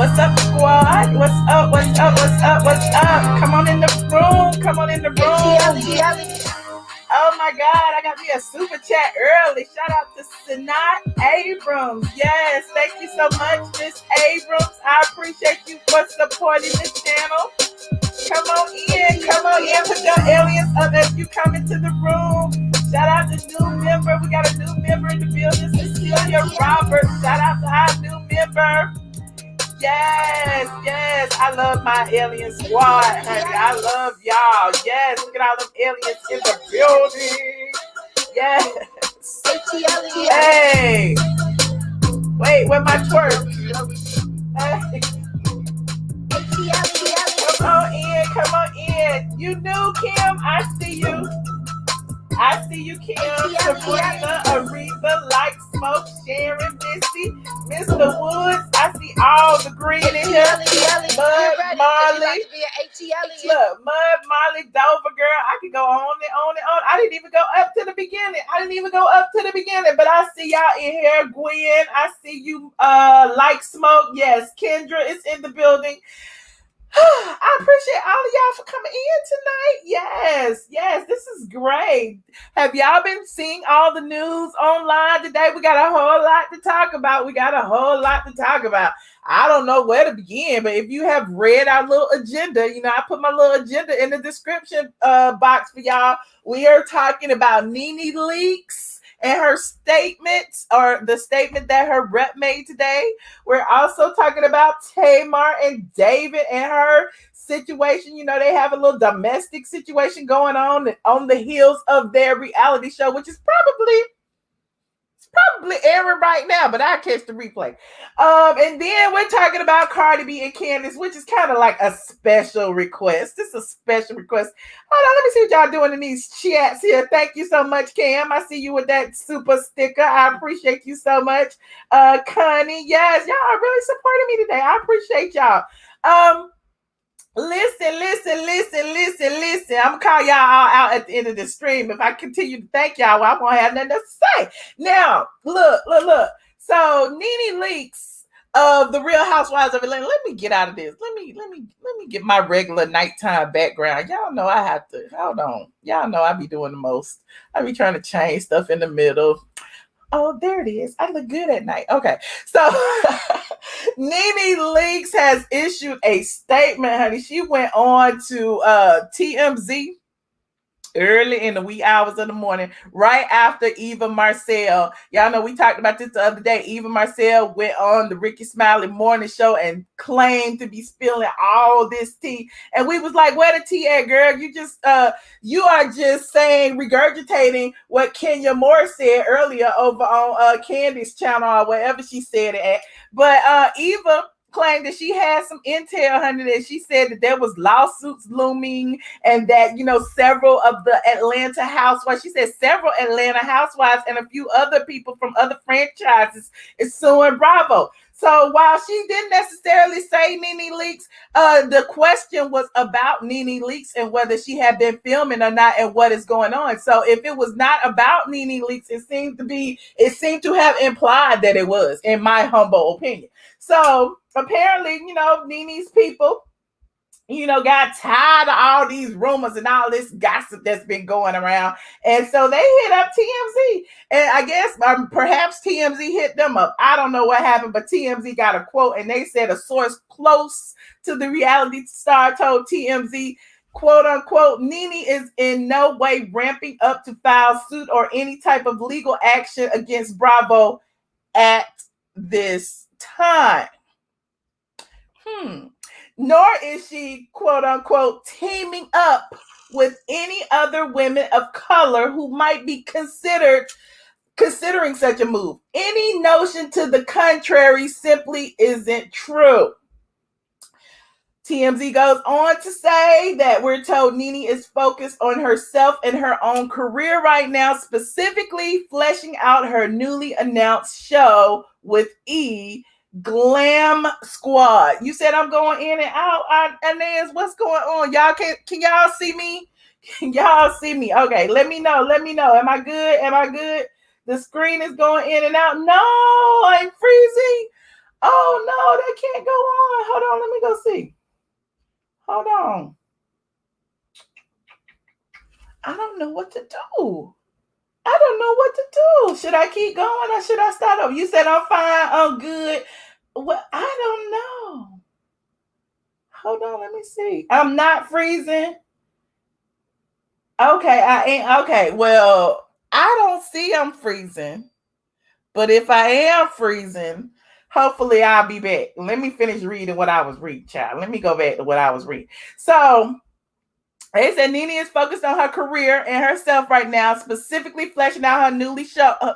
What's up, squad? What's up? What's up? What's up? What's up? Come on in the room. Come on in the room. Oh my God, I got me a super chat early. Shout out to Sanat Abrams. Yes, thank you so much, Miss Abrams. I appreciate you for supporting this channel. Come on in, put your aliens up as you come into the room. Shout out to new member. We got a new member in the building, Cecilia Roberts. Shout out to our new member. Yes, I love my alien squad, honey. I love y'all. Yes, look at all them aliens in the building. Yes. Hey. Wait, where my twerk? Hey. Come on in. You new, Kim? I see you, Kim. Sabrina, Aretha, Like Smoke, Sharon, Missy, Mr. Woods. I see all the green in here. Mud, Marley. Look, Mud, Marley, Dover girl. I could go on and on and on. I didn't even go up to the beginning. But I see y'all in here. Gwen, I see you. Like Smoke. Yes, Kendra is in the building. I appreciate all of y'all for coming in tonight. Yes, this is great. Have y'all been seeing all the news online today? We got a whole lot to talk about. I don't know where to begin, but if you have read our little agenda, I put my little agenda in the description box for y'all. We are talking about Nene Leakes and her statements, or the statement that her rep made today. We're also talking about Tamar and David and her situation. They have a little domestic situation going on the heels of their reality show, which is probably airing right now, but I'll catch the replay. And then we're talking about Cardi B and Candace, which is kind of like a special request. This is a special request. Hold on, let me see what y'all doing in these chats here. Thank you so much, Cam. I see you with that super sticker. I appreciate you so much. Connie, yes, y'all are really supporting me today. I appreciate y'all. Listen. I'm gonna call y'all all out at the end of the stream. If I continue to thank y'all, well, I won't have nothing to say. Now, look. So Nene Leakes of the Real Housewives of Atlanta. Let me get out of this. Let me get my regular nighttime background. Y'all know I have to. Hold on. Y'all know I be doing the most. I be trying to change stuff in the middle. Oh, there it is. I look good at night. Okay. So Nene Leakes has issued a statement, honey. She went on to TMZ early in the wee hours of the morning, right after Eva Marcille. Y'all know we talked about this the other day. Eva Marcille went on the Ricky Smiley morning show and claimed to be spilling all this tea. And we was like, where the tea at, girl? You are just saying, regurgitating what Kenya Moore said earlier over on Candy's channel or wherever she said it at. But Eva claimed that she had some intel, honey, that she said that there was lawsuits looming and that, several of the Atlanta housewives, she said several Atlanta housewives and a few other people from other franchises is suing Bravo. So while she didn't necessarily say Nene Leakes, the question was about Nene Leakes and whether she had been filming or not and what is going on. So if it was not about Nene Leakes, it seemed to have implied that it was, in my humble opinion. So apparently, Nene's people, got tired of all these rumors and all this gossip that's been going around. And so they hit up TMZ. And I guess perhaps TMZ hit them up. I don't know what happened, but TMZ got a quote and they said a source close to the reality star told TMZ, quote unquote, Nene is in no way ramping up to file suit or any type of legal action against Bravo at this time. Nor is she, quote unquote, teaming up with any other women of color who might be considering such a move. Any notion to the contrary simply isn't true. TMZ goes on to say that we're told Nene is focused on herself and her own career right now, specifically fleshing out her newly announced show with Glam Squad. You said I'm going in and out. Inez, what's going on? Y'all can y'all see me? Can y'all see me? Okay, let me know. Am I good? The screen is going in and out. No, I'm freezing. Oh no, that can't go on. Hold on, let me go see. Hold on. I don't know what to do. I don't know what to do. Should I keep going or should I start over? You said I'm fine, I'm good. Well, I don't know. Hold on, let me see. I'm not freezing. Okay, I ain't okay. Well, I don't see I'm freezing. But if I am freezing, hopefully I'll be back. Let me finish reading what I was reading, child. Let me go back to what I was reading. So they said Nene is focused on her career and herself right now, specifically fleshing out her newly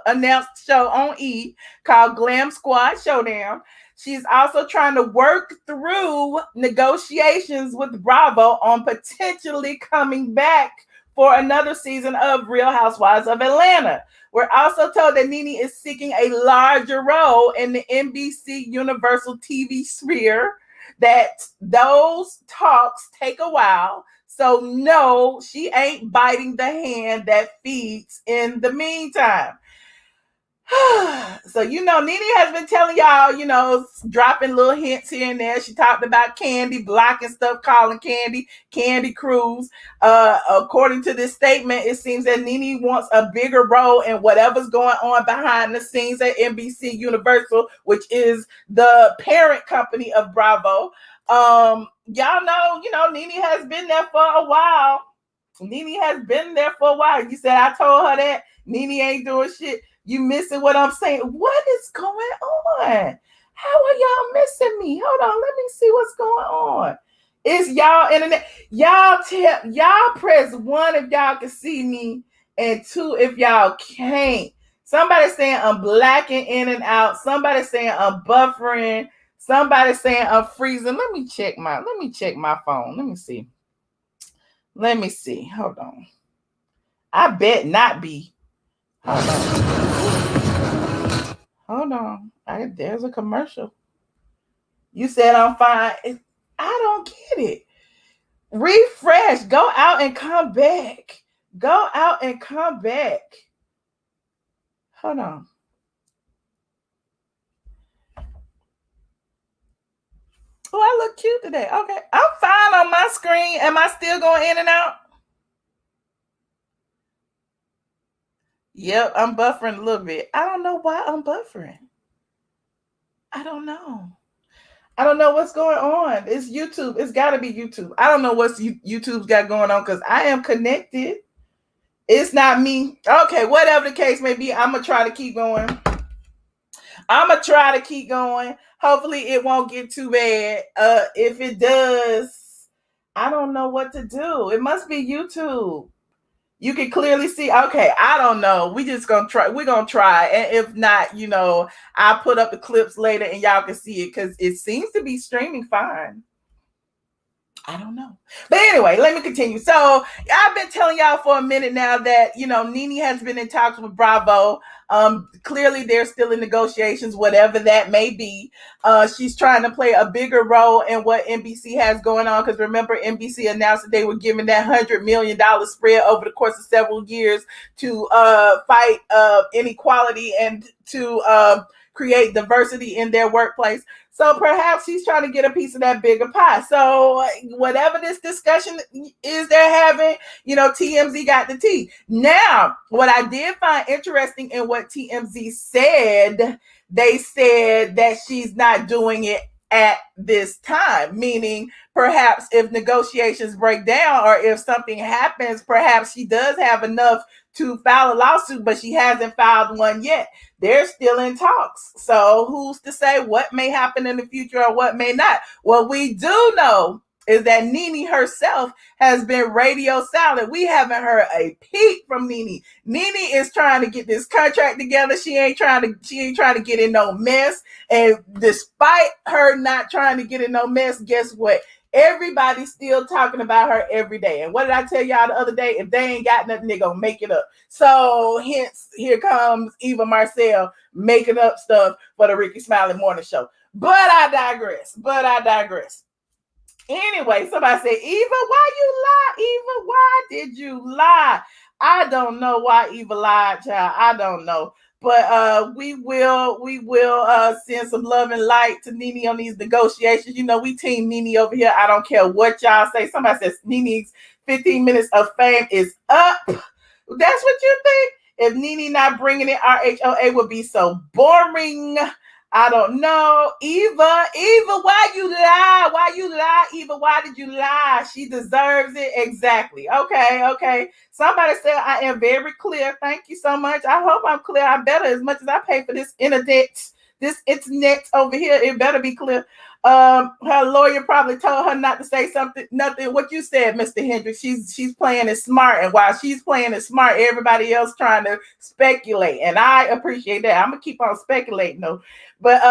announced show on E called Glam Squad Showdown. She's also trying to work through negotiations with Bravo on potentially coming back for another season of Real Housewives of Atlanta. We're also told that Nene is seeking a larger role in the NBC Universal TV sphere, that those talks take a while. So no, she ain't biting the hand that feeds in the meantime. So, Nene has been telling y'all, dropping little hints here and there. She talked about Candy blocking stuff, calling Candy Cruz. According to this statement, it seems that Nene wants a bigger role in whatever's going on behind the scenes at NBC Universal, which is the parent company of Bravo. Y'all know, Nene has been there for a while. Nene has been there for a while. You said I told her that Nene ain't doing shit. You missing what I'm saying? What is going on? How are y'all missing me? Hold on, let me see what's going on. It's y'all internet. Y'all press 1 if y'all can see me, and 2 if y'all can't. Somebody saying I'm blacking in and out. Somebody saying I'm buffering. Somebody saying I'm freezing. Let me check my phone. Let me see. Hold on. I bet not be. Hold on. There's a commercial. You said I'm fine. I don't get it. Refresh. Go out and come back. Hold on. Oh, I look cute today. Okay. I'm fine on my screen. Am I still going in and out? Yep, I'm buffering a little bit. I don't know why I'm buffering. I don't know what's going on. It's YouTube. It's got to be YouTube. I don't know what YouTube's got going on because I am connected. It's not me. Okay, whatever the case may be, I'm going to try to keep going. Hopefully it won't get too bad. If it does, I don't know what to do. It must be YouTube. You can clearly see. Okay, I don't know. We just gonna try. We're gonna try, and if not, I'll put up the clips later, and y'all can see it because it seems to be streaming fine. I don't know. But anyway, let me continue. So I've been telling y'all for a minute now that, Nene has been in talks with Bravo. Clearly they're still in negotiations, whatever that may be. She's trying to play a bigger role in what NBC has going on. Because remember, NBC announced that they were giving that $100 million spread over the course of several years to fight inequality and to create diversity in their workplace. So perhaps she's trying to get a piece of that bigger pie. So whatever this discussion is they're having, TMZ got the tea. Now, what I did find interesting in what TMZ said, they said that she's not doing it at this time, meaning perhaps if negotiations break down or if something happens, perhaps she does have enough to file a lawsuit, but she hasn't filed one yet. They're still in talks. So who's to say what may happen in the future or what may not? What we do know is that Nene herself has been radio silent. We haven't heard a peep from Nene. Nene is trying to get this contract together. She ain't trying to get in no mess. And despite her not trying to get in no mess, guess what? Everybody's still talking about her every day. And what did I tell y'all the other day? If they ain't got nothing, they're gonna make it up. So hence, here comes Eva Marcille making up stuff for the Ricky Smiley Morning Show. But I digress. Anyway, somebody said, Eva, why you lie? Eva, why did you lie? I don't know why Eva lied, child. I don't know. But we will send some love and light to Nene on these negotiations. You know, we team Nene over here. I don't care what y'all say. Somebody says Nene's 15 minutes of fame is up. That's what you think? If Nene not bringing it, RHOA would be so boring. I don't know. Eva, why you lie? Why you lie, Eva? Why did you lie? She deserves it. Exactly. Okay. Somebody said I am very clear. Thank you so much. I hope I'm clear. I better, as much as I pay for this internet over here, it better be clear. Her lawyer probably told her not to say nothing. What you said, Mr. Hendricks, she's playing it smart, and while she's playing it smart, everybody else trying to speculate, and I appreciate that. I'm gonna keep on speculating though. But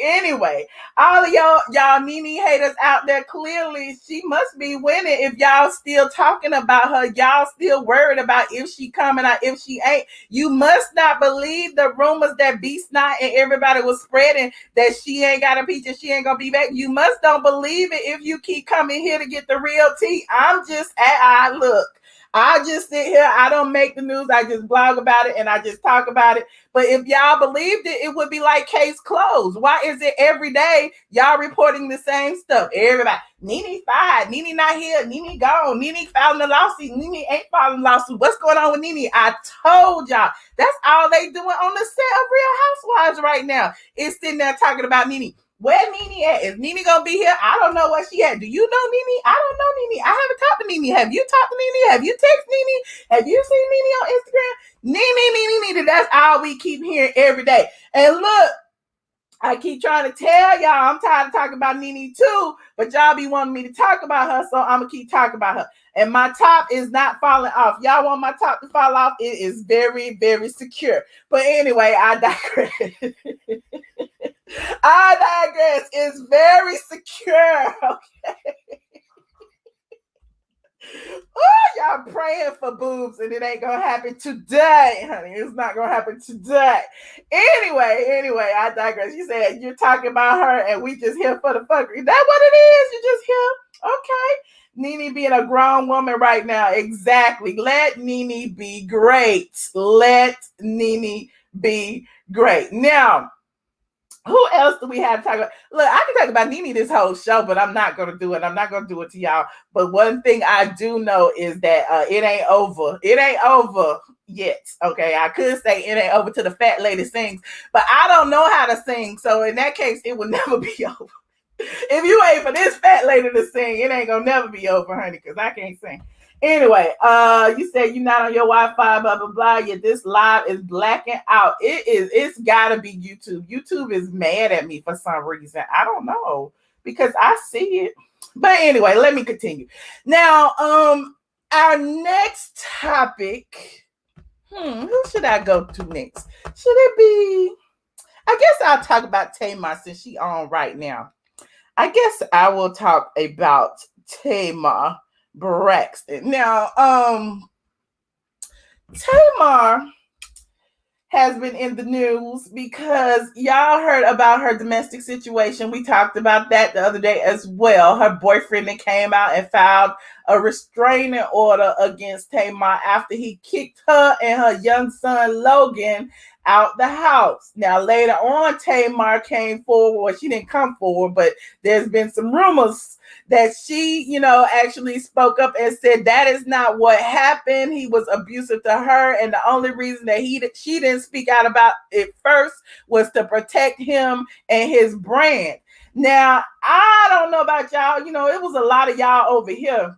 anyway, all of y'all Nene haters out there, clearly she must be winning if y'all still talking about her. Y'all still worried about if she coming or if she ain't. You must not believe the rumors that B-Snot and everybody was spreading that she ain't got a peach and she ain't gonna be back. You must don't believe it if you keep coming here to get the real tea. I just sit here. I don't make the news. I just blog about it and I just talk about it. But if y'all believed it, it would be like case closed. Why is it every day y'all reporting the same stuff? Everybody, Nene fired. Nene not here. Nene gone. Nene filing a lawsuit. Nene ain't filing a lawsuit. What's going on with Nene? I told y'all. That's all they doing on the set of Real Housewives right now. Is sitting there talking about Nene. Where Nene at? Is Nene gonna be here? I don't know where she at. Do you know Nene? I don't know Nene. I haven't talked to Nene. Have you talked to Nene? Have you texted Nene? Have you seen Nene on Instagram? Nene. That's all we keep hearing every day. And look, I keep trying to tell y'all I'm tired of talking about Nene too, but y'all be wanting me to talk about her, so I'm gonna keep talking about her. And my top is not falling off. Y'all want my top to fall off? It is very, very secure. But anyway, I digress. It's very secure. Okay. Oh, y'all praying for boobs and it ain't gonna happen today, honey. It's not gonna happen today. Anyway, I digress. You said you're talking about her and we just here for the fuckery. That's what it is. You just here. Okay. Nene being a grown woman right now. Exactly. Let Nene be great. Let Nene be great. Now, who else do we have to talk about? Look, I can talk about Nene this whole show, but I'm not going to do it. I'm not going to do it to y'all. But one thing I do know is that it ain't over. It ain't over yet. Okay, I could say it ain't over till the fat lady sings, but I don't know how to sing. So in that case, it will never be over. If you wait for this fat lady to sing, it ain't going to never be over, honey, because I can't sing. Anyway, you said you're not on your Wi-Fi, blah, blah, blah. Yeah, this live is blacking out. It's gotta be YouTube. YouTube is mad at me for some reason. I don't know, because I see it. But anyway, let me continue. Now, our next topic, who should I go to next? Should it be, I guess I'll talk about Tamar since she on right now. I guess I will talk about Tamar Braxton. Now, Tamar has been in the news because y'all heard about her domestic situation. We talked about that the other day as well. Her boyfriend that came out and filed a restraining order against Tamar after he kicked her and her young son Logan out the house. Now, later on, Tamar came forward. Well, she didn't come forward, but there's been some rumors that she, actually spoke up and said that is not what happened. He was abusive to her, and the only reason that she didn't speak out about it first was to protect him and his brand. Now, I don't know about y'all. It was a lot of y'all over here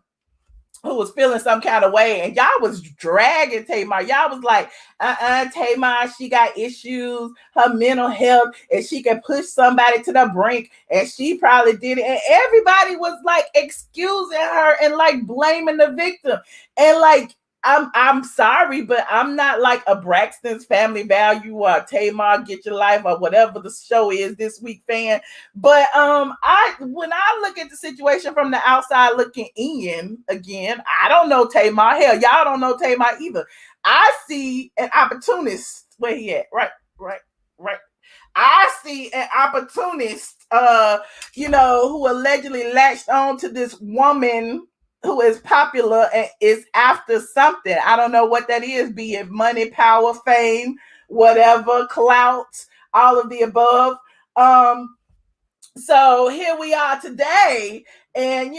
who was feeling some kind of way, and y'all was dragging Tamar. Y'all was like, Tamar, she got issues, her mental health, and she can push somebody to the brink, and she probably did it. And everybody was like excusing her and like blaming the victim. And like, I'm sorry, but I'm not like a Braxton's Family Value or Tamar Get Your Life or whatever the show is this week fan. But when I look at the situation from the outside looking in, again, I don't know Tamar. Hell, y'all don't know Tamar either. I see an opportunist. Where he at? Right. I see an opportunist, who allegedly latched on to this woman who is popular and is after something. I don't know what that is, be it money, power, fame, whatever, clout, all of the above. So here we are today. And,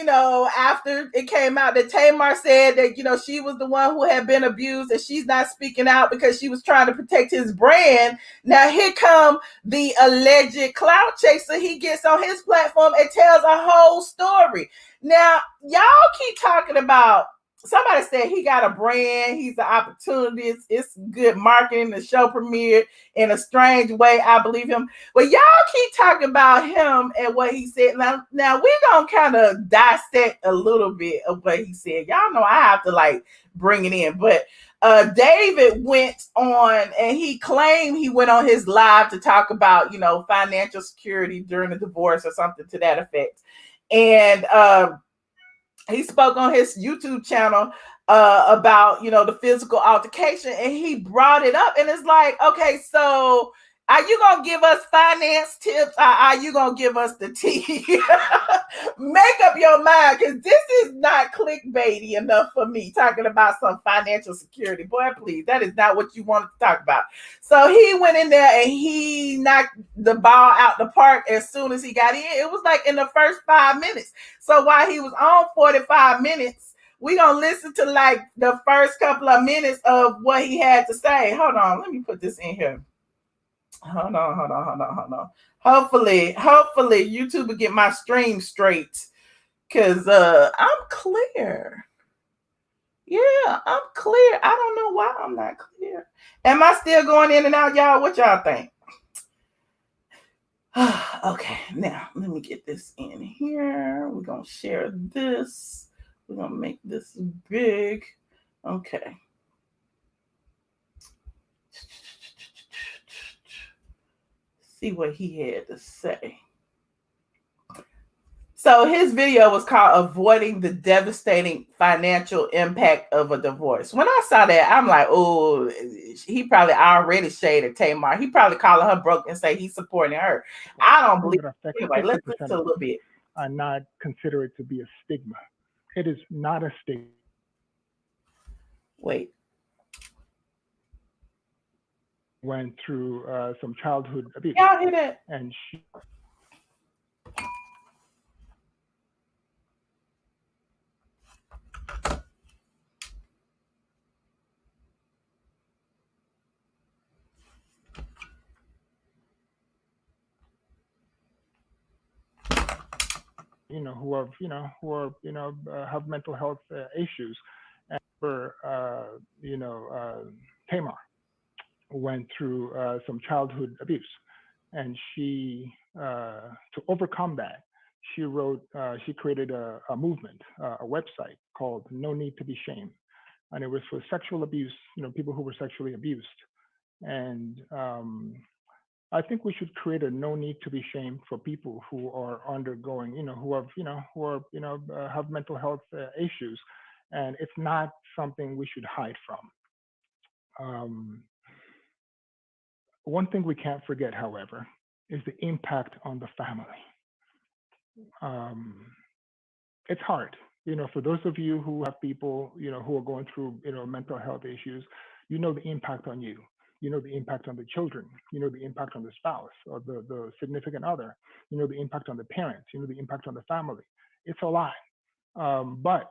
after it came out that Tamar said that, she was the one who had been abused and she's not speaking out because she was trying to protect his brand. Now here come the alleged clout chaser. He gets on his platform and tells a whole story. Now, y'all keep talking about, somebody said he got a brand, he's an opportunity, it's good marketing, the show premiered in a strange way. I believe him. But y'all keep talking about him and what he said. Now we're going to kind of dissect a little bit of what he said. Y'all know I have to bring it in. But David went on and he claimed he went on his live to talk about, financial security during the divorce or something to that effect. And he spoke on his YouTube channel about, the physical altercation, and he brought it up. And it's like, okay, so are you going to give us finance tips? Or are you going to give us the tea? Make up your mind, because this is not clickbaity enough for me, talking about some financial security. Boy, please, that is not what you wanted to talk about. So he went in there and he knocked the ball out the park as soon as he got in. It was like in the first 5 minutes. So while he was on 45 minutes, we're going to listen to the first couple of minutes of what he had to say. Hold on. Let me put this in here. Hold on. Hopefully YouTube will get my stream straight, because I'm clear. Yeah, I'm clear. I don't know why I'm not clear. Am I still going in and out, y'all? What y'all think? Okay, now let me get this in here. We're going to share this. We're going to make this big. Okay. See what he had to say. So his video was called Avoiding the Devastating Financial Impact of a Divorce. When I saw that, I'm like, oh, he probably already shaded Tamar. He probably calling her broke and say he's supporting her. I don't believe it. Anyway, let's listen to a little bit. I not consider it to be a stigma. It is not a stigma. Wait. Went through some childhood abuse. Y'all hear that? And she... who have mental health issues. And for Tamar went through some childhood abuse, and she to overcome that, she created a movement, a website called No Need to Be Shamed, and it was for sexual abuse, people who were sexually abused. And I think we should create a no need to be shamed for people who are undergoing, have mental health issues, and it's not something we should hide from. One thing we can't forget, however, is the impact on the family. It's hard, for those of you who have people, who are going through, mental health issues, the impact on you. The impact on the children, the impact on the spouse or the significant other, the impact on the parents, the impact on the family. It's a lot. But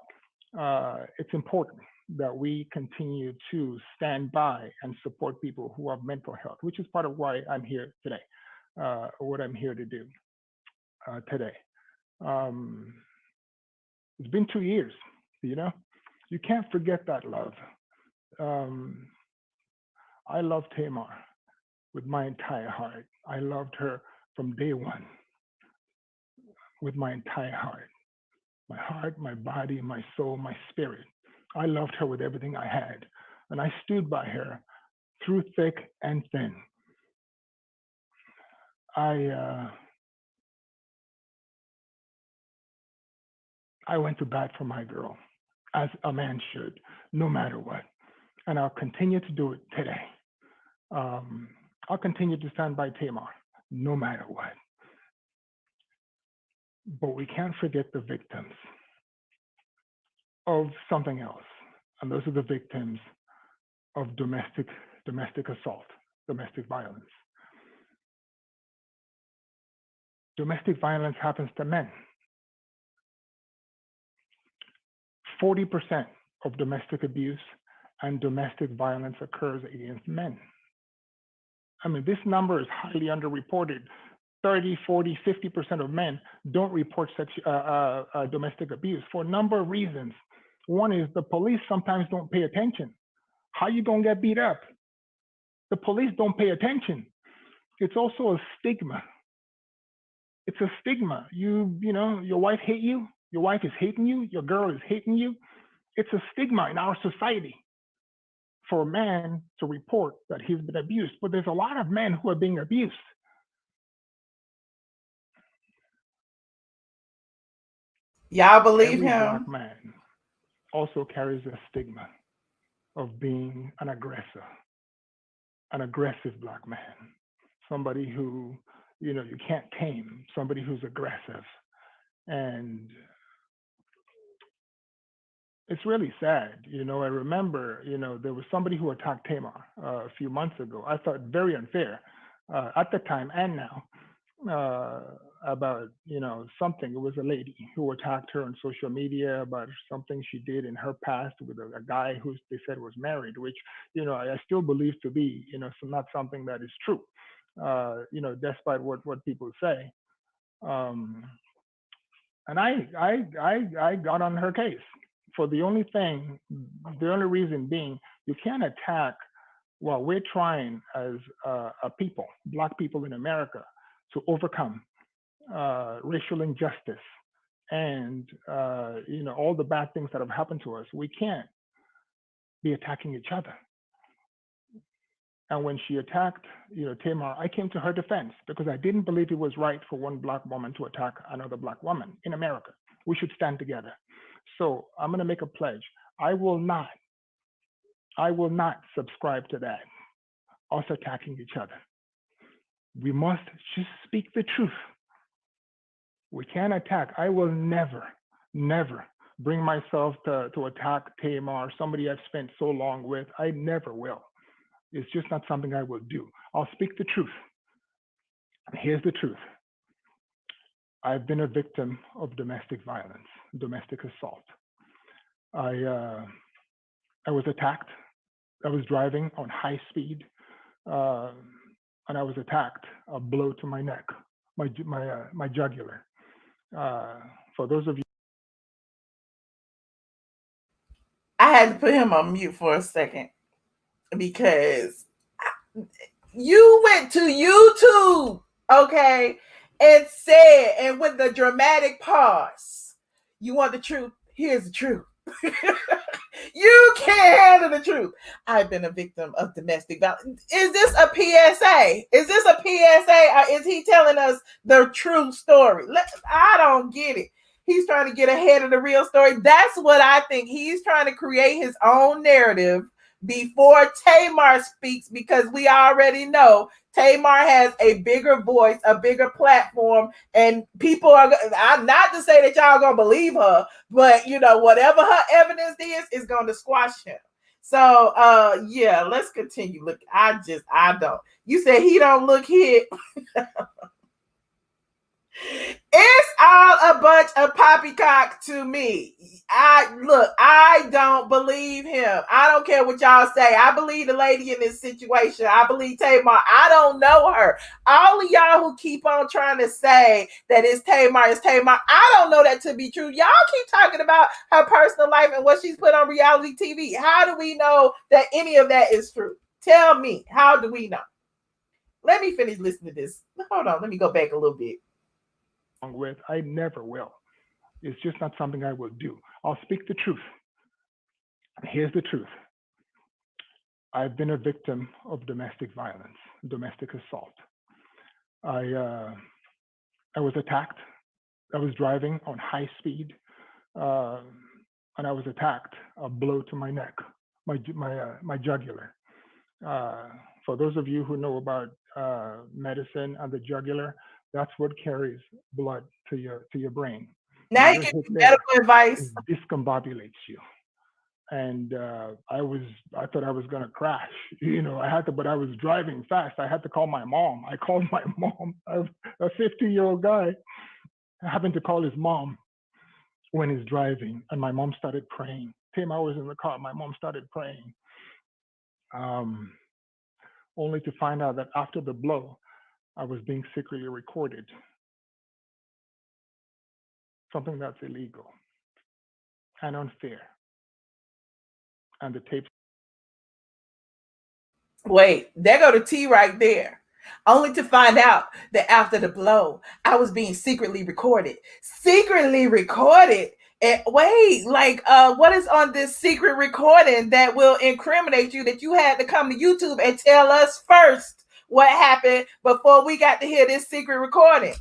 it's important that we continue to stand by and support people who have mental health, which is part of why I'm here today, what I'm here to do today. It's been 2 years, you can't forget that love. I loved Tamar with my entire heart. I loved her from day one with my entire heart. My heart, my body, my soul, my spirit. I loved her with everything I had. And I stood by her through thick and thin. I went to bat for my girl, as a man should, no matter what. And I'll continue to do it today. I'll continue to stand by Tamar, no matter what. But we can't forget the victims of something else. And those are the victims of domestic assault. domestic violence. Domestic violence happens to men. 40% of domestic abuse and domestic violence occurs against men. I mean, this number is highly underreported. 30, 40, 50% of men don't report domestic abuse for a number of reasons. One is the police sometimes don't pay attention. How you gonna get beat up? The police don't pay attention. It's also a stigma. It's a stigma. You know, your wife hate you. Your wife is hating you. Your girl is hating you. It's a stigma in our society for a man to report that he's been abused. But there's a lot of men who are being abused. Y'all believe Every him? Black man also carries a stigma of being an aggressor, an aggressive Black man, somebody who, you know, you can't tame, somebody who's aggressive. And it's really sad. You know, I remember, you know, there was somebody who attacked Tamar a few months ago. I thought very unfair at the time and now about, you know, something. It was a lady who attacked her on social media about something she did in her past with a guy who they said was married, which, you know, I still believe to be, you know, not something that is true, you know, despite what people say. And I got on her case for the only reason being, you can't attack while we're trying as a people, Black people in America, to overcome racial injustice and you know, all the bad things that have happened to us. We can't be attacking each other. And when she attacked, you know, Tamar, I came to her defense because I didn't believe it was right for one Black woman to attack another Black woman in America. We should stand together. So I'm going to make a pledge. I will not subscribe to that, us attacking each other. We must just speak the truth. We can't attack. I will never bring myself to attack Tamar, somebody I've spent so long with. I never will. It's just not something I will do. I'll speak the truth. And here's the truth. I've been a victim of domestic violence, domestic assault. I was attacked. I was driving on high speed, and I was attacked. A blow to my neck, my jugular. For those of you, I had to put him on mute for a second because you went to YouTube, okay, and said, and with the dramatic pause, you want the truth? Here's the truth. You can't handle the truth. I've been a victim of domestic violence. Is this a PSA? Is this a PSA? Or is he telling us the true story? I don't get it. He's trying to get ahead of the real story. That's what I think. He's trying to create his own narrative before Tamar speaks, because we already know Tamar has a bigger voice, a bigger platform, and people are, I'm not to say that y'all gonna believe her, but you know, whatever her evidence is gonna squash him. So yeah, let's continue. Look, I don't. You said he don't look hit. It's all a bunch of poppycock to me. I don't believe him. I don't care what y'all say. I believe the lady in this situation. I believe Tamar. I don't know her. All of y'all who keep on trying to say that it's Tamar, I don't know that to be true. Y'all keep talking about her personal life and what she's put on reality TV. How do we know that any of that is true? Tell me, how do we know? Let me finish listening to this. Hold on, let me go back a little bit. With, I never will. It's just not something I will do. I'll speak the truth. And here's the truth. I've been a victim of domestic violence, domestic assault. I was attacked. I was driving on high speed, and I was attacked. A blow to my neck, my jugular. For those of you who know about medicine and the jugular, that's what carries blood to your brain. Now you get medical advice. It discombobulates you. and I thought I was gonna crash. But I was driving fast. I had to call my mom. I called my mom. A 50-year-old guy having to call his mom when he's driving, and my mom started praying. Tim, I was in the car. My mom started praying, um, only to find out that after the blow, I was being secretly recorded, something that's illegal and unfair, and the tapes. Wait, there go the T right there. Only to find out that after the blow, I was being secretly recorded. Secretly recorded. And wait, like what is on this secret recording that will incriminate you that you had to come to YouTube and tell us first what happened before we got to hear this secret recording?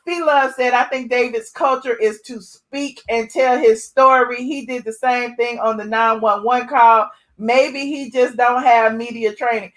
P Love said, I think David's culture is to speak and tell his story. He did the same thing on the 911 call. Maybe he just don't have media training.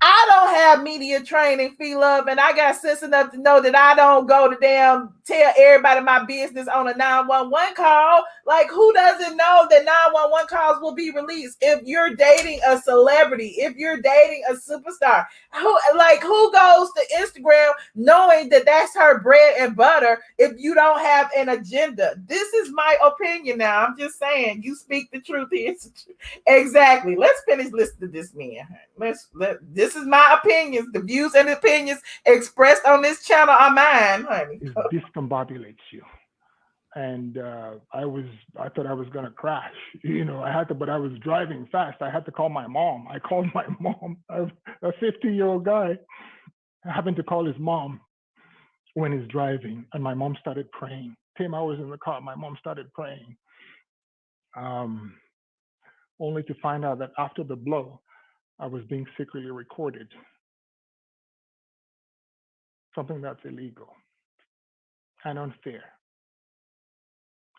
I don't have media training, Fee Love, and I got sense enough to know that I don't go to damn tell everybody my business on a 911 call. Like, who doesn't know that 911 calls will be released if you're dating a celebrity, if you're dating a superstar? Who goes to Instagram knowing that that's her bread and butter if you don't have an agenda? This is my opinion now. I'm just saying, you speak the truth here. Exactly. Let's finish listening to this man. This is my opinions. The views and opinions expressed on this channel are mine, honey. It discombobulates you. And I thought I was gonna crash. But I was driving fast. I had to call my mom. I called my mom. A 50-year-old guy having to call his mom when he's driving, and my mom started praying. Tim, I was in the car. My mom started praying, only to find out that after the blow, I was being secretly recorded, something that's illegal and unfair,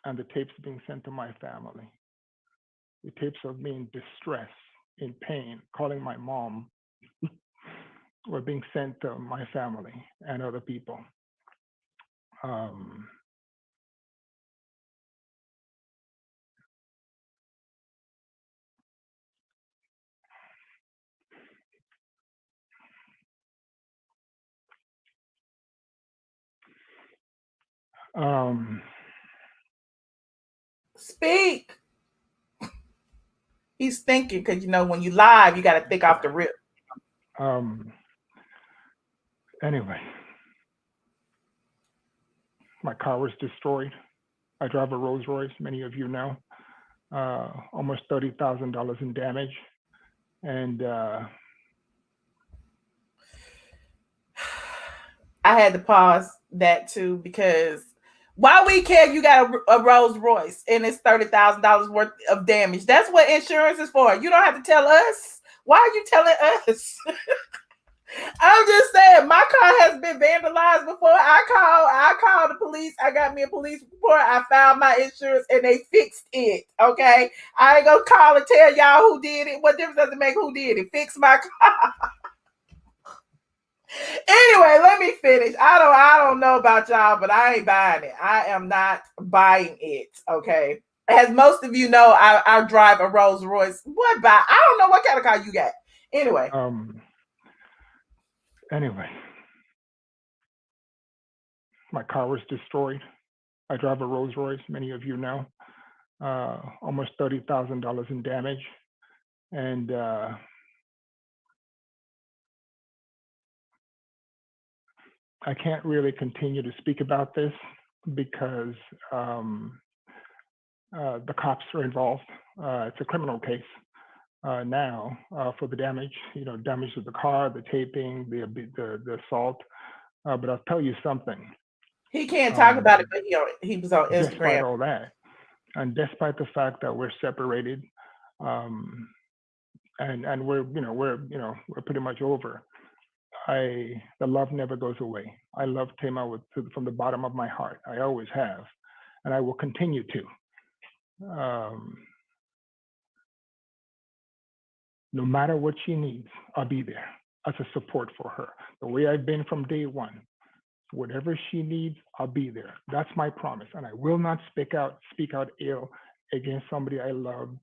and the tapes being sent to my family. The tapes of me in distress, in pain, calling my mom, were being sent to my family and other people. Um, um, Speak. He's thinking because when you live, you got to think off the rip. Anyway, my car was destroyed. I drive a Rolls Royce, many of you know. Almost $30,000 in damage. And I had to pause that too because why we care you got a Rolls Royce and it's $30,000 worth of damage? That's what insurance is for. You don't have to tell us. Why are you telling us? I'm just saying, my car has been vandalized before. I called the police. I got me a police report. I filed my insurance and they fixed it. Okay. I ain't gonna call and tell y'all who did it. What difference does it make who did it? Fix my car. Anyway, let me finish. I don't know about y'all, but I ain't buying it. I am not buying it. Okay. As most of you know, I drive a Rolls Royce. I don't know what kind of car you got. Anyway. Anyway, my car was destroyed. I drive a Rolls Royce, many of you know. Almost $30,000 in damage. And I can't really continue to speak about this because the cops are involved. It's a criminal case now for the damage, damage to the car, the taping, the assault. But I'll tell you something. He can't talk about it, but he was on Instagram. Despite all that, and despite the fact that we're separated, and we're pretty much over. The love never goes away. I love Tamar from the bottom of my heart. I always have, and I will continue to. No matter what she needs, I'll be there as a support for her. The way I've been from day one. Whatever she needs, I'll be there. That's my promise, and I will not speak out ill against somebody I loved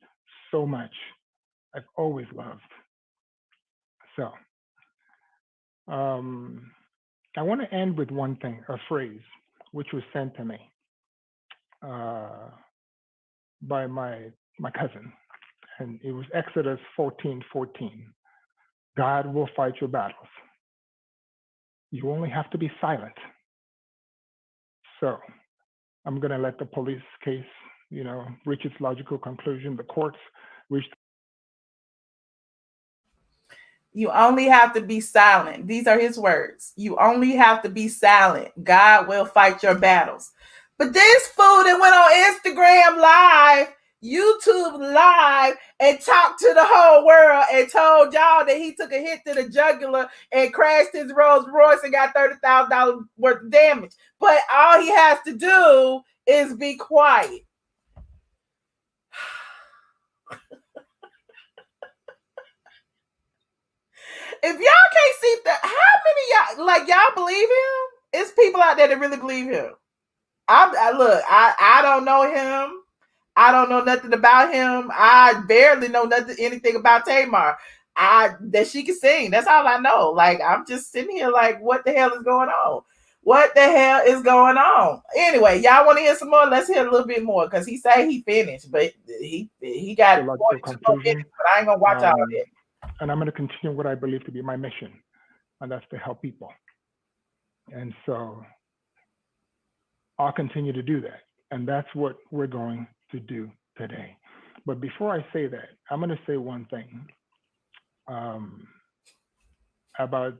so much. I've always loved. So um, I want to end with one thing, a phrase, which was sent to me uh, by my cousin, and it was Exodus 14:14. God will fight your battles. You only have to be silent. So I'm going to let the police case, reach its logical conclusion. The courts reach. You only have to be silent. These are his words. You only have to be silent. God will fight your battles. But this fool that went on Instagram Live, YouTube Live, and talked to the whole world and told y'all that he took a hit to the jugular and crashed his Rolls Royce and got $30,000 worth of damage. But all he has to do is be quiet. If y'all can't see that, how many y'all like y'all believe him? It's people out there that really believe him. I don't know him. I don't know nothing about him. I barely know anything about Tamar. That she can sing. That's all I know. Like I'm just sitting here like, what the hell is going on? What the hell is going on? Anyway, y'all want to hear some more? Let's hear a little bit more because he say he finished, but he got 42 more minutes, but I ain't gonna watch all that. And I'm going to continue what I believe to be my mission, and that's to help people. And so I'll continue to do that. And that's what we're going to do today. But before I say that, I'm going to say one thing about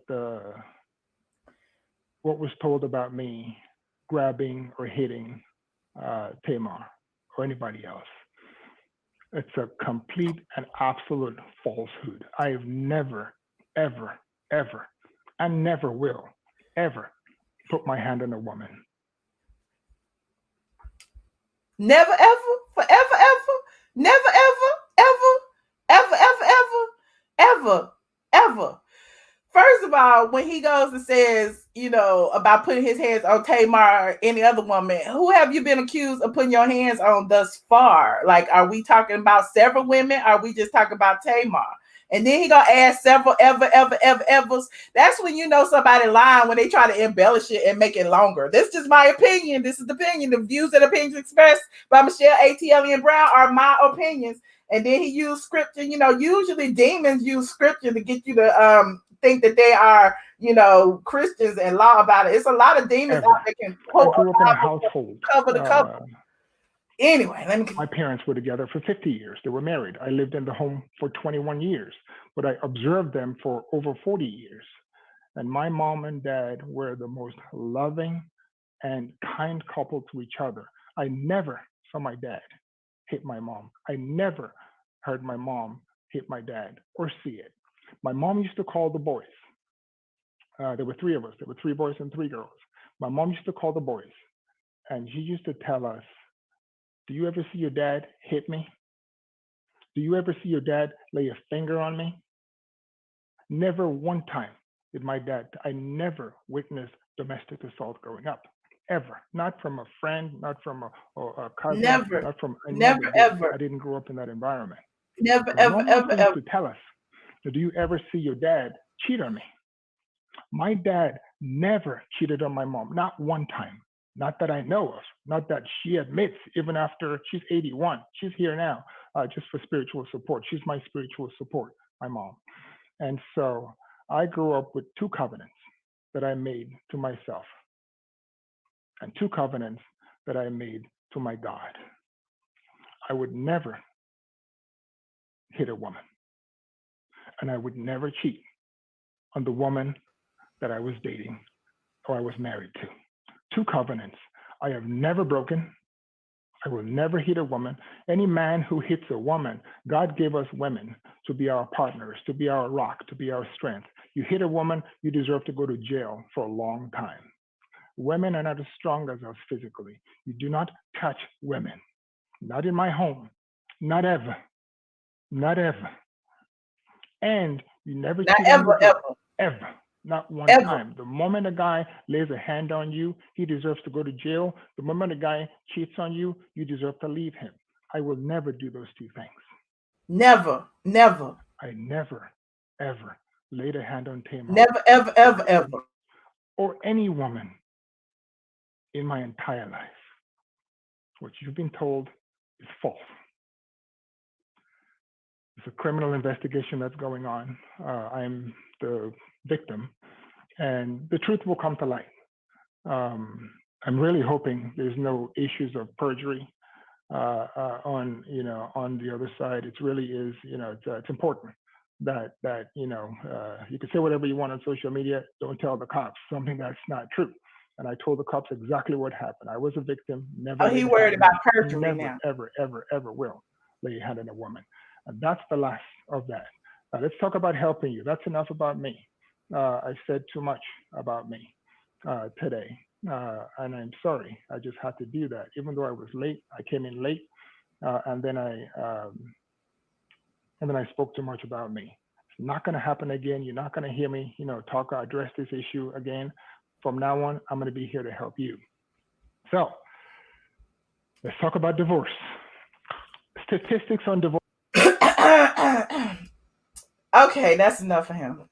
what was told about me grabbing or hitting Tamar or anybody else. It's a complete and absolute falsehood. I have never, ever, ever, and never will ever put my hand on a woman. Never, ever, forever, ever, never, ever, ever, ever. First of all, when he goes and says, about putting his hands on Tamar or any other woman, who have you been accused of putting your hands on thus far? Like, are we talking about several women? Or are we just talking about Tamar? And then he gonna add several evers. That's when you know somebody lying, when they try to embellish it and make it longer. This is just my opinion. This is the opinion. The views and opinions expressed by Michelle ATLien Brown are my opinions. And then he used scripture. Usually demons use scripture to get you to think that they are, Christians and lie about it. It's a lot of demons out there can I grew up in a household. Cover the cover. Anyway, my parents were together for 50 years. They were married. I lived in the home for 21 years, but I observed them for over 40 years. And my mom and dad were the most loving and kind couple to each other. I never saw my dad hit my mom. I never heard my mom hit my dad or see it. My mom used to call the boys. There were three of us. There were 3 boys and 3 girls. My mom used to call the boys, and she used to tell us, do you ever see your dad hit me? Do you ever see your dad lay a finger on me? Never one time did my dad. I never witnessed domestic assault growing up, ever. Not from a friend, not from a cousin, never, not from. Never ever. I didn't grow up in that environment. Never, ever, ever, ever. To tell us, do you ever see your dad cheat on me? My dad never cheated on my mom, not one time. Not that I know of, not that she admits, even after she's 81. She's here now just for spiritual support. She's my spiritual support, my mom. And so I grew up with 2 covenants that I made to myself and 2 covenants that I made to my God. I would never hit a woman, and I would never cheat on the woman that I was dating or I was married to. 2 covenants I have never broken. I will never hit a woman. Any man who hits a woman, God gave us women to be our partners, to be our rock, to be our strength. You hit a woman, you deserve to go to jail for a long time. Women are not as strong as us physically. You do not touch women. Not in my home. Not ever. Not ever. And you never cheat on the girl. Ever. Not one time. The moment a guy lays a hand on you, he deserves to go to jail. The moment a guy cheats on you, you deserve to leave him. I will never do those two things. Never, never, I never, ever laid a hand on Tamar never, ever, ever, ever. or any woman in my entire life. What you've been told is false. It's a criminal investigation that's going on. I'm the victim, and the truth will come to light. I'm really hoping there's no issues of perjury on the other side. It really is, it's important that you can say whatever you want on social media. Don't tell the cops something that's not true. And I told the cops exactly what happened. I was a victim. Never. Oh, he worried about perjury never, now. ever will lay a hand on a woman. And that's the last of that. Now let's talk about helping you. That's enough about me. I said too much about me today. And I'm sorry. I just had to do that. Even though I was late, I came in late, and then I spoke too much about me. It's not going to happen again. You're not going to hear me, talk or address this issue again. From now on, I'm going to be here to help you. So let's talk about divorce. Statistics on divorce. Okay, that's enough of him.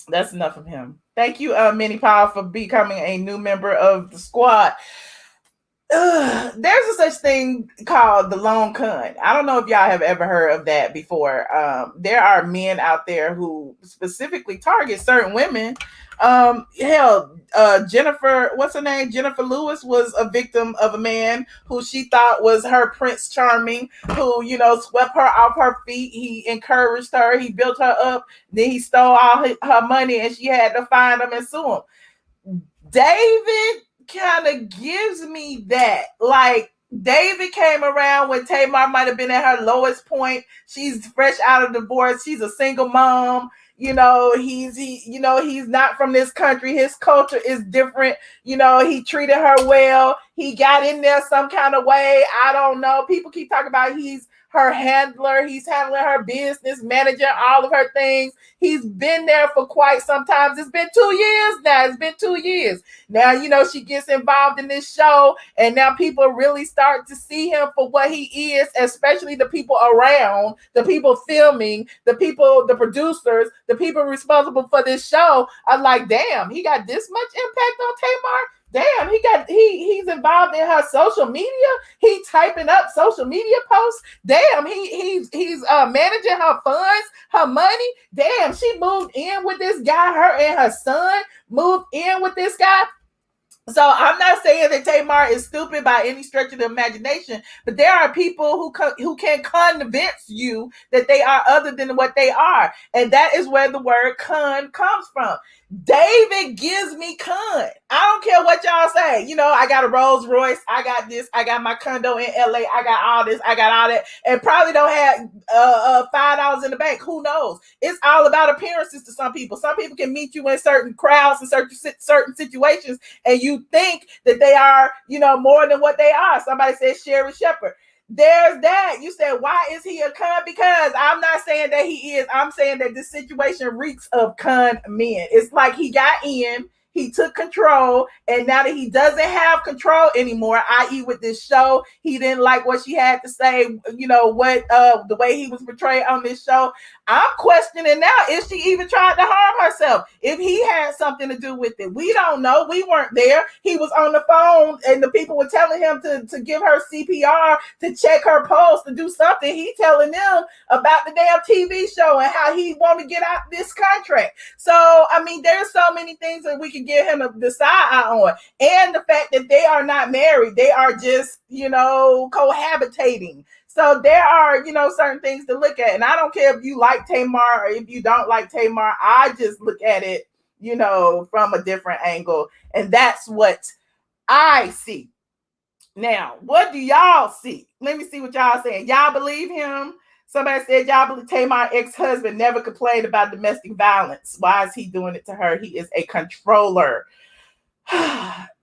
That's enough of him. Thank you, Minnie Powell, for becoming a new member of the squad. There's a such thing called the lone con. I don't know if y'all have ever heard of that before. There are men out there who specifically target certain women. Jennifer, what's her name? Jennifer Lewis was a victim of a man who she thought was her Prince Charming, who, swept her off her feet. He encouraged her. He built her up. Then he stole all her money, and she had to find him and sue him. David kind of gives me that. Like, David came around when Tamar might have been at her lowest point. She's fresh out of divorce. She's a single mom. He's not from this country. His culture is different. He treated her well. He got in there some kind of way. I don't know. People keep talking about he's her handler. He's handling her business, managing all of her things. He's been there for quite some time. It's been 2 years now. It's been 2 years. Now, she gets involved in this show, and now people really start to see him for what he is, especially the people around, the people filming, the producers, the people responsible for this show are like, damn, he got this much impact on Tamar? Damn, he's involved in her social media. He typing up social media posts. Damn, he's managing her funds, her money. Damn, she moved in with this guy. Her and her son moved in with this guy. So I'm not saying that Tamar is stupid by any stretch of the imagination, but there are people who can convince you that they are other than what they are. And that is where the word con comes from. David gives me con. I don't care what y'all say. I got a Rolls Royce. I got this. I got my condo in LA. I got all this. I got all that. And probably don't have $5 in the bank. Who knows? It's all about appearances to some people. Some people can meet you in certain crowds and certain situations, and you think that they are, more than what they are. Somebody said Sherry Shepherd. There's that. You said, why is he a con? Because I'm not saying that he is. I'm saying that this situation reeks of con men. It's like he got in, he took control, and now that he doesn't have control anymore, i.e. with this show, he didn't like what she had to say, the way he was portrayed on this show. I'm questioning now, if she even tried to harm herself, if he had something to do with it. We don't know. We weren't there. He was on the phone, and the people were telling him to give her CPR, to check her pulse, to do something. He telling them about the damn TV show and how he want to get out this contract. So, there's so many things that we can give him the side eye on. And the fact that they are not married. They are just, cohabitating. So there are, certain things to look at. And I don't care if you like Tamar or if you don't like Tamar. I just look at it, from a different angle. And that's what I see. Now, what do y'all see? Let me see what y'all saying. Y'all believe him? Somebody said y'all believe Tamar's ex-husband never complained about domestic violence. Why is he doing it to her? He is a controller.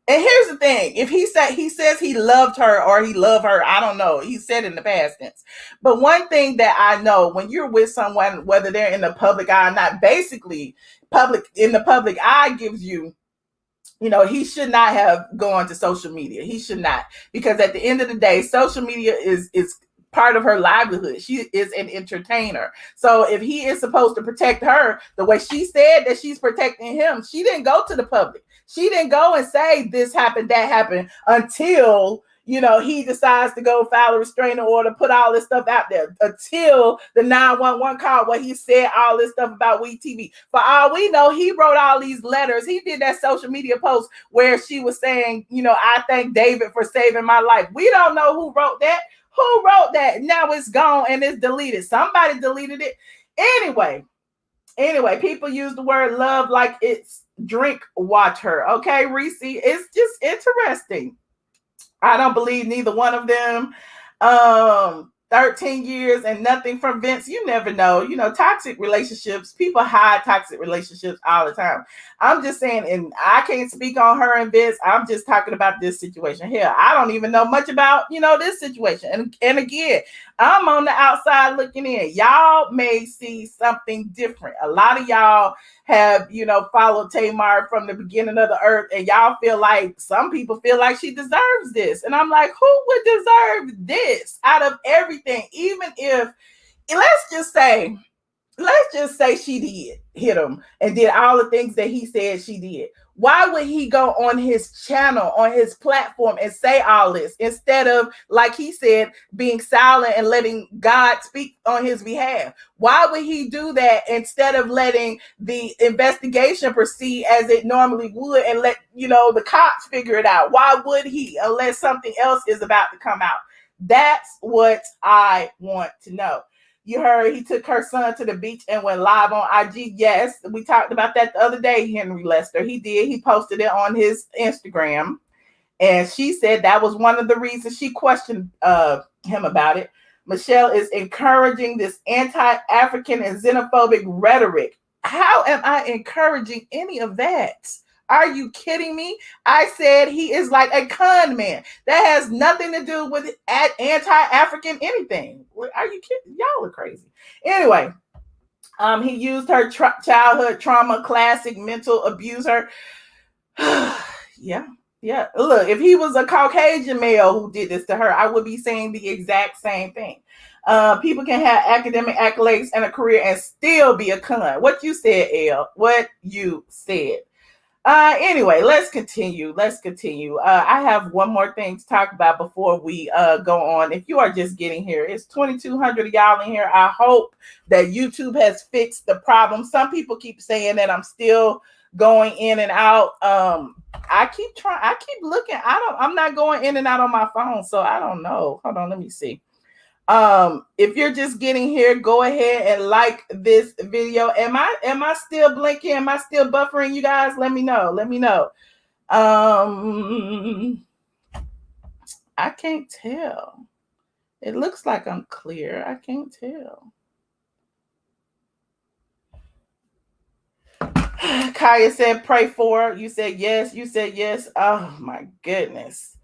And here's the thing. If he says he loved her or he loved her, I don't know. He said in the past tense. But one thing that I know, when you're with someone, whether they're in the public eye or not, basically in the public eye gives you he should not have gone to social media. He should not, because at the end of the day, social media is part of her livelihood. She is an entertainer. So if he is supposed to protect her the way she said that she's protecting him, she didn't go to the public. She didn't go and say this happened, that happened, until he decides to go file a restraining order, put all this stuff out there, until the 911 call where he said all this stuff about We TV. For all we know, he wrote all these letters. He did that social media post where she was saying, I thank David for saving my life. We don't know who wrote that. Who wrote that? Now it's gone and it's deleted. Somebody deleted it. Anyway, people use the word love like it's drink water. Okay, Reese, it's just interesting. I don't believe neither one of them. 13 years and nothing from Vince. You never know. Toxic relationships, people hide toxic relationships all the time. I'm just saying, and I can't speak on her and Vince. I'm just talking about this situation here. I don't even know much about, this situation. And again, I'm on the outside looking in. Y'all may see something different. A lot of y'all have, followed Tamar from the beginning of the earth, and y'all feel like, some people feel like she deserves this. And I'm like, who would deserve this out of everything? Even if, let's just say she did hit him and did all the things that he said she did. Why would he go on his channel, on his platform, and say all this instead of, like he said, being silent and letting God speak on his behalf? Why would he do that instead of letting the investigation proceed as it normally would and let, the cops figure it out? Why would he, unless something else is about to come out? That's what I want to know. You heard he took her son to the beach and went live on IG. Yes, we talked about that the other day, Henry Lester. He did. He posted it on his Instagram. And she said that was one of the reasons she questioned him about it. Michelle is encouraging this anti-African and xenophobic rhetoric. How am I encouraging any of that? Are you kidding me? I said he is like a con man. That has nothing to do with anti-African anything. Are you kidding? Y'all are crazy. Anyway, he used her childhood trauma, classic mental abuser. Yeah. Look, if he was a Caucasian male who did this to her, I would be saying the exact same thing. People can have academic accolades and a career and still be a con. What you said, Elle. What you said. Anyway, let's continue. I have one more thing to talk about before we go on. If you are just getting here, it's 2,200 of y'all in here. I hope that YouTube has fixed the problem. Some people keep saying that I'm still going in and out. I keep looking. I'm not going in and out on my phone, so I don't know. Hold on, let me see. If you're just getting here, go ahead and like this video. Am I still blinking? Am I still buffering, you guys? Let me know. I can't tell. It looks like I'm clear. I can't tell. Kaya said pray for. You said yes. Oh my goodness.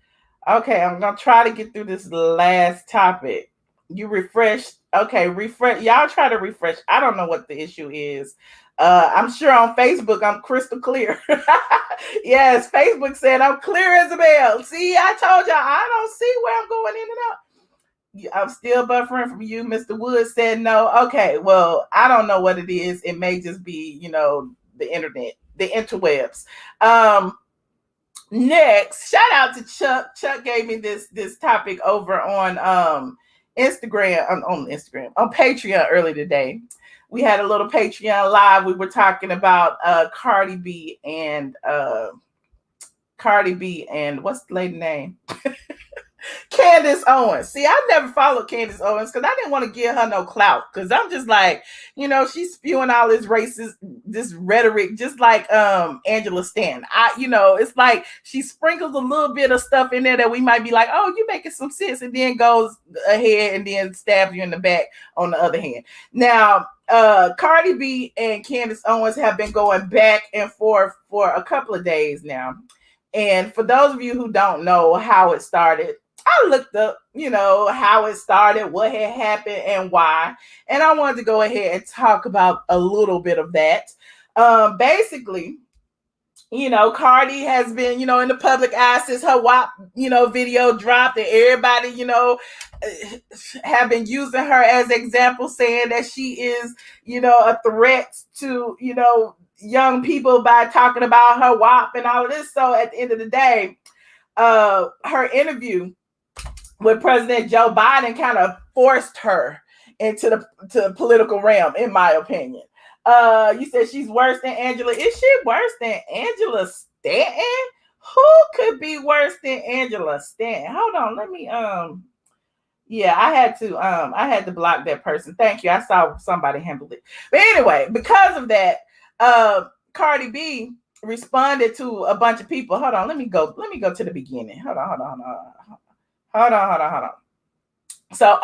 Okay, I'm gonna try to get through this last topic. You refreshed. Okay, refresh. Y'all try to refresh. I don't know what the issue is. I'm sure on Facebook I'm crystal clear. Yes, Facebook said I'm clear as a bell. See, I told y'all I don't see where I'm going in and out. I'm still buffering from you. Mr. Woods said no. Okay, well, I don't know what it is. It may just be, the internet, the interwebs. Next, shout out to Chuck. Chuck gave me this topic over on Instagram, on Patreon early today. We had a little Patreon live. We were talking about Cardi B and what's the lady name? Candace Owens. See, I never followed Candace Owens because I didn't want to give her no clout. Because I'm just like, she's spewing all this racist, this rhetoric, just like Angela Stanton. It's like she sprinkles a little bit of stuff in there that we might be like, oh, you making some sense, and then goes ahead and then stabs you in the back on the other hand. Now, Cardi B and Candace Owens have been going back and forth for a couple of days now. And for those of you who don't know how it started, I looked up, how it started, what had happened, and why. And I wanted to go ahead and talk about a little bit of that. Basically, Cardi has been, in the public eye since her WAP, video dropped, and everybody, have been using her as example, saying that she is, a threat to, young people by talking about her WAP and all of this. So at the end of the day, her interview with President Joe Biden kind of forced her into the political realm, in my opinion. You said she's worse than Angela. Is she worse than Angela Stanton? Who could be worse than Angela Stanton? Hold on, let me yeah, I had to block that person. Thank you. I saw somebody handle it. But anyway, because of that, Cardi B responded to a bunch of people. Hold on, let me go to the beginning. Hold on. So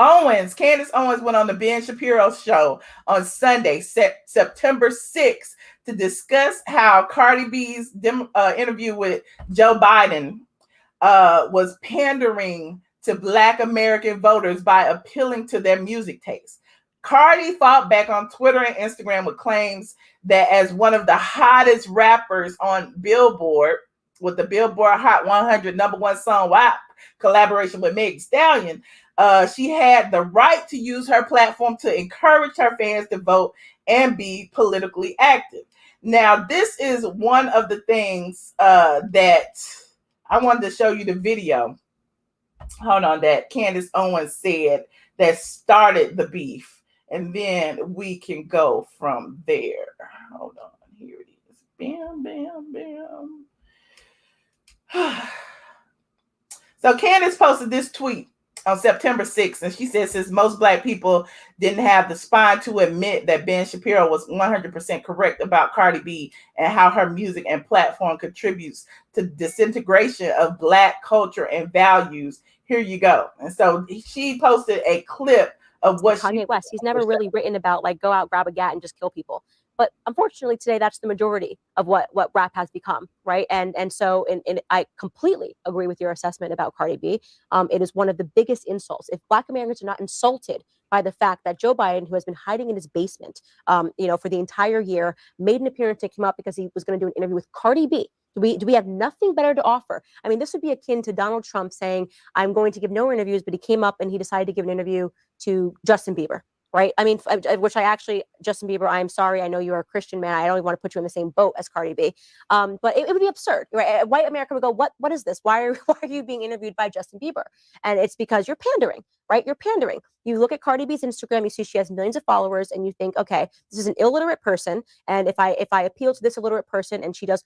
Candace Owens went on the Ben Shapiro show on Sunday, September 6th, to discuss how Cardi B's interview with Joe Biden was pandering to Black American voters by appealing to their music taste. Cardi fought back on Twitter and Instagram with claims that as one of the hottest rappers on Billboard, with the Billboard Hot 100 #1 song WAP collaboration with Meg Stallion, she had the right to use her platform to encourage her fans to vote and be politically active. Now, this is one of the things that I wanted to show you the video. Hold on, that Candace Owens said that started the beef, and then we can go from there. Hold on, here it is. Bam, bam, bam. So Candace posted this tweet on September 6th, and she said, since most Black people didn't have the spine to admit that Ben Shapiro was 100% correct about Cardi B and how her music and platform contributes to the disintegration of Black culture and values, here you go. And so she posted a clip of what Kanye West. He's never really written about like go out, grab a gat, and just kill people. But unfortunately, today that's the majority of what rap has become, right? And so I completely agree with your assessment about Cardi B. It is one of the biggest insults. If Black Americans are not insulted by the fact that Joe Biden, who has been hiding in his basement, for the entire year, made an appearance to come out because he was going to do an interview with Cardi B. Do we have nothing better to offer? I mean, this would be akin to Donald Trump saying, I'm going to give no interviews, but he came up and he decided to give an interview to Justin Bieber. Right. I mean, Justin Bieber, I'm sorry. I know you're a Christian man. I don't even want to put you in the same boat as Cardi B. But it would be absurd. Right? White America would go, what is this? Why are you being interviewed by Justin Bieber? And it's because you're pandering. Right. You're pandering. You look at Cardi B's Instagram, you see she has millions of followers, and you think, OK, this is an illiterate person. And if I appeal to this illiterate person and she does,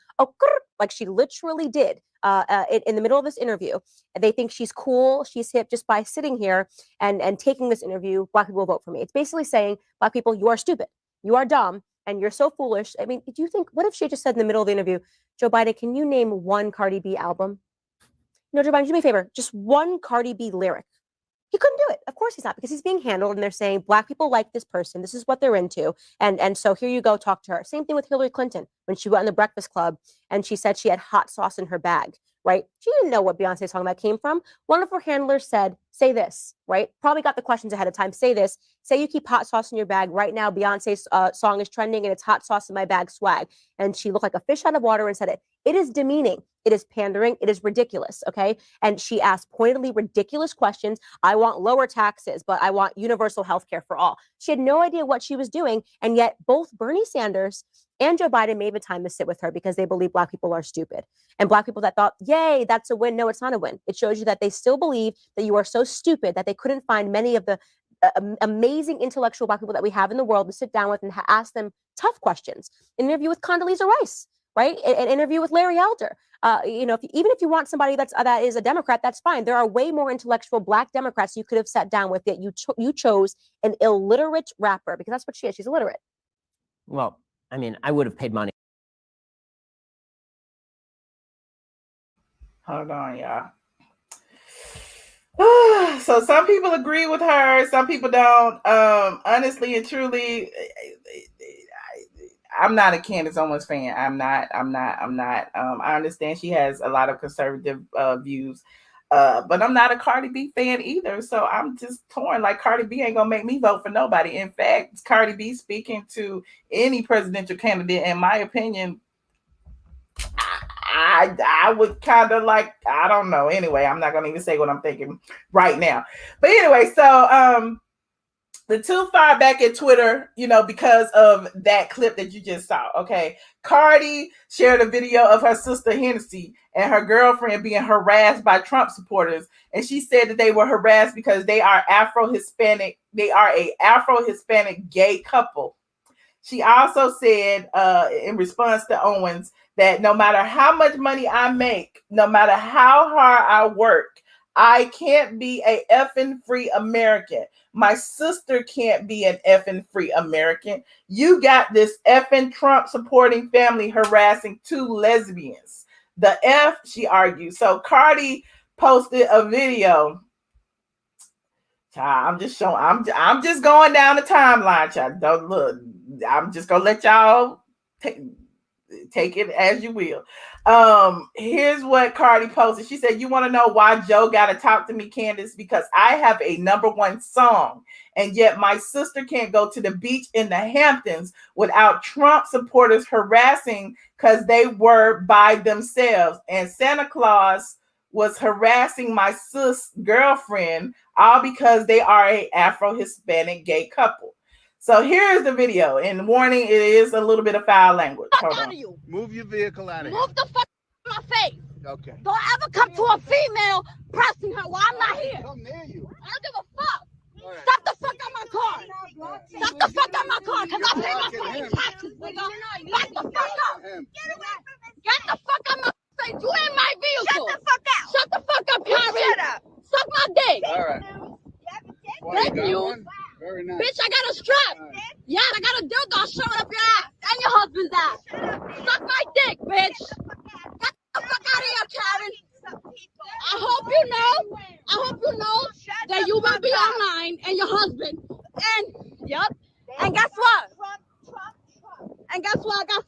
like she literally did in the middle of this interview, they think she's cool, she's hip just by sitting here and taking this interview. Black people will vote for me. It's basically saying, Black people, you are stupid, you are dumb, and you're so foolish. I mean, do you think, what if she just said in the middle of the interview, Joe Biden, can you name one Cardi B album? No, Joe Biden, do me a favor, just one Cardi B lyric. He couldn't do it. Of course he's not, because he's being handled and they're saying Black people like this person. This is what they're into. And so here you go, talk to her. Same thing with Hillary Clinton when she went on the Breakfast Club and she said she had hot sauce in her bag, right? She didn't know what Beyonce's song that came from. One of her handlers said, say this, right? Probably got the questions ahead of time. Say this. Say you keep hot sauce in your bag. Right now, Beyonce's song is trending and it's hot sauce in my bag swag. And she looked like a fish out of water and said it. It is demeaning. It is pandering. It is ridiculous. Okay. And she asked pointedly ridiculous questions. I want lower taxes, but I want universal health care for all. She had no idea what she was doing. And yet both Bernie Sanders and Joe Biden made the time to sit with her because they believe Black people are stupid. And Black people that thought, yay, that's a win. No, it's not a win. It shows you that they still believe that you are so stupid that they couldn't find many of the amazing intellectual Black people that we have in the world to sit down with and ask them tough questions. An interview with Condoleezza Rice, right? An interview with Larry Elder. Even if you want somebody that is a Democrat, that's fine. There are way more intellectual Black Democrats you could have sat down with. Yet you chose an illiterate rapper because that's what she is. She's illiterate. Well, I mean, I would have paid money. Hold on, y'all. So some people agree with her, some people don't. Honestly and truly, I'm not a Candace Owens fan. I'm not. I understand she has a lot of conservative views, but I'm not a Cardi B fan either. So I'm just torn. Like, Cardi B ain't gonna make me vote for nobody. In fact, Cardi B speaking to any presidential candidate, in my opinion, I would kind of like, I don't know. Anyway, I'm not gonna even say what I'm thinking right now. But anyway, so the two fired back at Twitter, because of that clip that you just saw. Okay. Cardi shared a video of her sister Hennessy and her girlfriend being harassed by Trump supporters. And she said that they were harassed because they are Afro-Hispanic. They are a Afro-Hispanic gay couple. She also said, in response to Owens, that no matter how much money I make, no matter how hard I work, I can't be a effing free American. My sister can't be an effing free American. You got this effing Trump supporting family harassing two lesbians. The F, she argued. So Cardi posted a video. I'm just showing. I'm just going down the timeline, child. Don't look. I'm just gonna let y'all take it as you will. Here's what Cardi posted. She said, "You want to know why Joe got to talk to me, Candace? Because I have a #1 song, and yet my sister can't go to the beach in the Hamptons without Trump supporters harassing because they were by themselves. And Santa Claus was harassing my sis girlfriend, all because they are a Afro-Hispanic gay couple." So here's the video. And warning, it is a little bit of foul language. Hold on. You. Move your vehicle out of here. Move the fuck out of my face. Okay. Don't ever come to a female pressing her while I'm not here. Come near you. I don't give a fuck. All right. Stop the fuck out my car. Stop the fuck out my car, because I pay my fucking taxes, nigga. Back the fuck up. Get the fuck out my face. You in my vehicle. Shut the fuck out. Shut the fuck up, Karen. Shut up. Suck my dick. All right. Thank you. One? Very nice. Bitch, I got a strap. Right. Yeah, I got a dildo showing up your ass and your husband's ass. Suck my dick, bitch. Get the fuck out of here, Karen. I hope you know that you will be online and your husband. And, yep. And guess what? And guess what? I got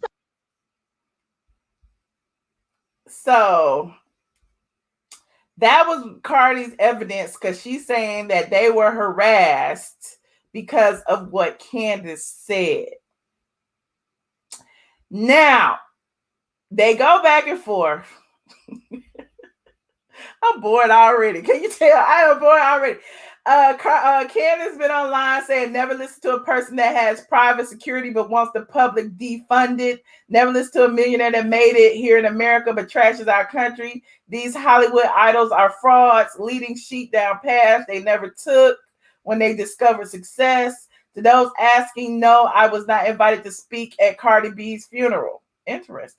So that was Cardi's evidence, because she's saying that they were harassed because of what Candace said. Now, they go back and forth. I'm bored already. Can you tell? I am bored already. Candace been online saying never listen to a person that has private security but wants the public defunded. Never listen to a millionaire that made it here in America but trashes our country. These Hollywood idols are frauds, leading sheep down paths they never took when they discovered success. To those asking, no, I was not invited to speak at Cardi B's funeral. Interesting.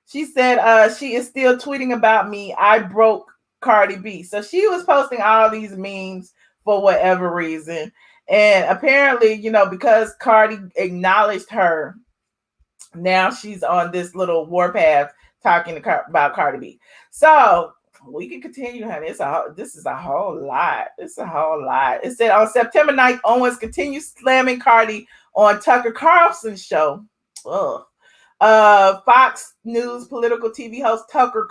She said she is still tweeting about me. I broke Cardi B. So she was posting all these memes for whatever reason. And apparently, because Cardi acknowledged her, now she's on this little warpath talking about Cardi B. So we can continue, honey. This is a whole lot. It's a whole lot. It said on September 9th, Owens continues slamming Cardi on Tucker Carlson's show. Ugh. Fox News political TV host Tucker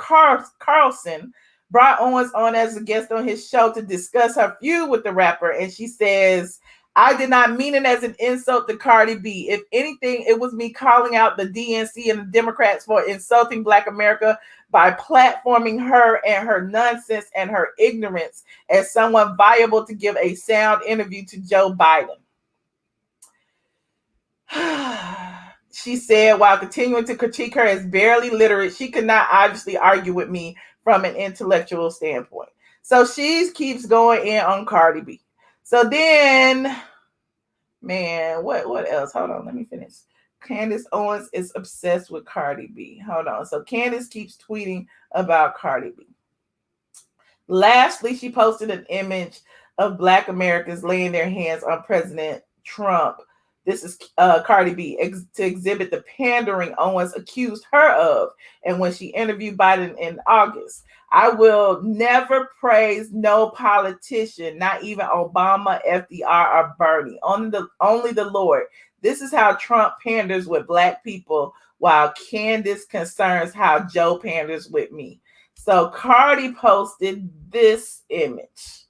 Carlson brought Owens on as a guest on his show to discuss her feud with the rapper. And she says, I did not mean it as an insult to Cardi B. If anything, it was me calling out the DNC and the Democrats for insulting Black America by platforming her and her nonsense and her ignorance as someone viable to give a sound interview to Joe Biden. She said, while continuing to critique her as barely literate, she could not obviously argue with me from an intellectual standpoint. So she keeps going in on Cardi B. So then, man, what else? Hold on, let me finish. Candace Owens is obsessed with Cardi B. Hold on. So Candace keeps tweeting about Cardi B. Lastly, she posted an image of Black Americans laying their hands on President Trump. This is Cardi B to exhibit the pandering Owens accused her of. And when she interviewed Biden in August, I will never praise no politician, not even Obama, FDR, or Bernie. Only the Lord. This is how Trump panders with Black people, while Candace concerns how Joe panders with me. So Cardi posted this image.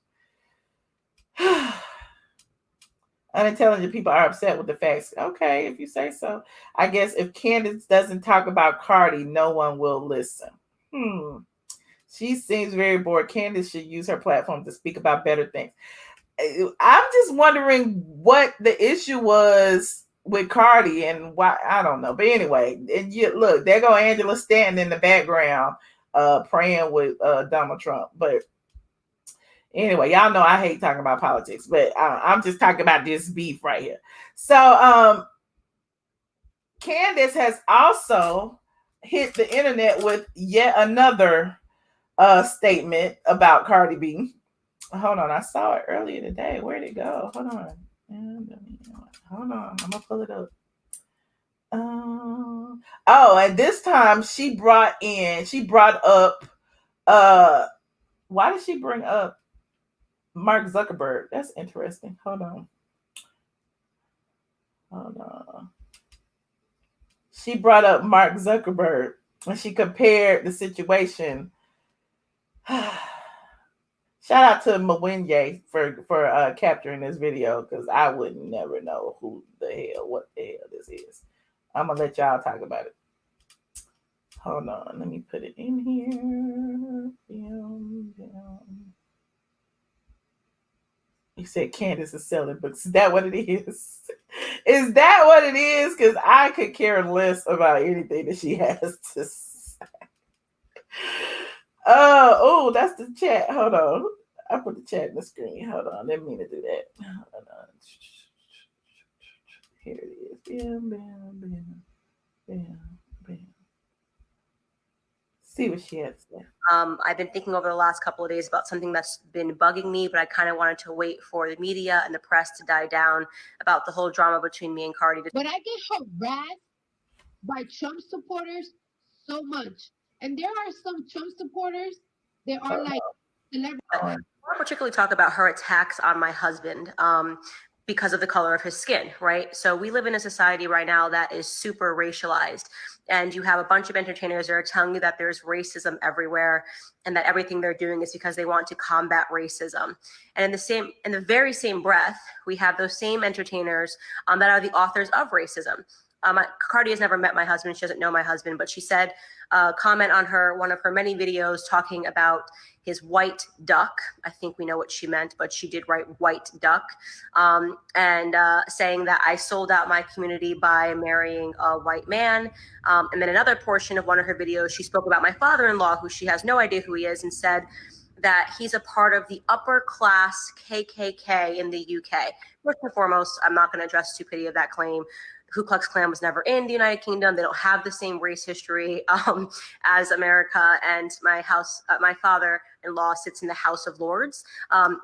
Unintelligent people are upset with the facts. Okay, if you say so. I guess if Candace doesn't talk about Cardi, no one will listen. She seems very bored. Candace should use her platform to speak about better things. I'm just wondering what the issue was with Cardi and why. I don't know. But anyway, and look, there go Angela Stanton in the background praying with Donald Trump. But anyway, y'all know I hate talking about politics, but I'm just talking about this beef right here. So Candace has also hit the internet with yet another statement about Cardi B. Hold on, I saw it earlier today. Where'd it go? Hold on. I'm gonna pull it up. Oh, and this time she brought up why did she bring up Mark Zuckerberg? That's interesting. Hold on. She brought up Mark Zuckerberg and she compared the situation. Shout out to Mwinye for capturing this video, because I would never know what the hell this is. I'm gonna let y'all talk about it. Hold on, let me put it in here. You said Candace is selling books. Is that what it is? Is that what it is? Because I could care less about anything that she has to say. Oh, that's the chat. Hold on. I put the chat in the screen. Hold on. Didn't mean to do that. Hold on. Here it is. Bam, bam, bam, bam. See what she has to say. I've been thinking over the last couple of days about something that's been bugging me, but I kind of wanted to wait for the media and the press to die down about the whole drama between me and Cardi. But I get harassed by Trump supporters so much. And there are some Trump supporters that are like celebrities. I want to particularly talk about her attacks on my husband because of the color of his skin, right? So we live in a society right now that is super racialized. And you have a bunch of entertainers that are telling you that there's racism everywhere and that everything they're doing is because they want to combat racism. And in the very same breath, we have those same entertainers that are the authors of racism. Cardi has never met my husband. She doesn't know my husband, but she said, comment on one of her many videos talking about his white duck. I think we know what she meant, but she did write white duck, and saying that I sold out my community by marrying a white man. And then another portion of one of her videos, she spoke about my father-in-law, who she has no idea who he is, and said that he's a part of the upper class KKK in the UK. First and foremost, I'm not going to address stupidity of that claim. Ku Klux Klan was never in the United Kingdom. They don't have the same race history as America. And my father-in-law sits in the House of Lords,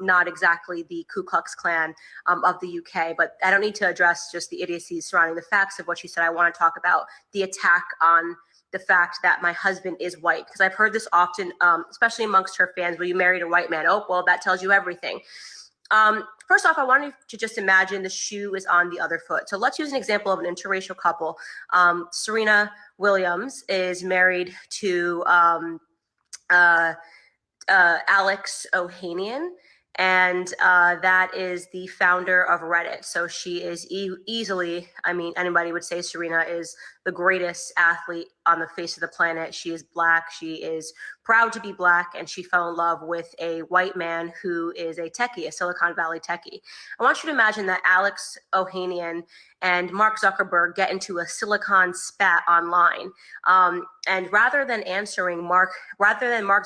not exactly the Ku Klux Klan of the UK. But I don't need to address just the idiocies surrounding the facts of what she said. I want to talk about the attack on the fact that my husband is white, because I've heard this often, especially amongst her fans. Well, you married a white man. Oh, well, that tells you everything. First off, I wanted to just imagine the shoe is on the other foot. So let's use an example of an interracial couple. Serena Williams is married to Alex Ohanian, and that is the founder of Reddit. So she is easily, I mean, anybody would say Serena is the greatest athlete on the face of the planet. She is Black. She is proud to be Black, and she fell in love with a white man who is a techie, a Silicon Valley techie. I want you to imagine that Alex Ohanian and Mark Zuckerberg get into a silicon spat online. And rather than Mark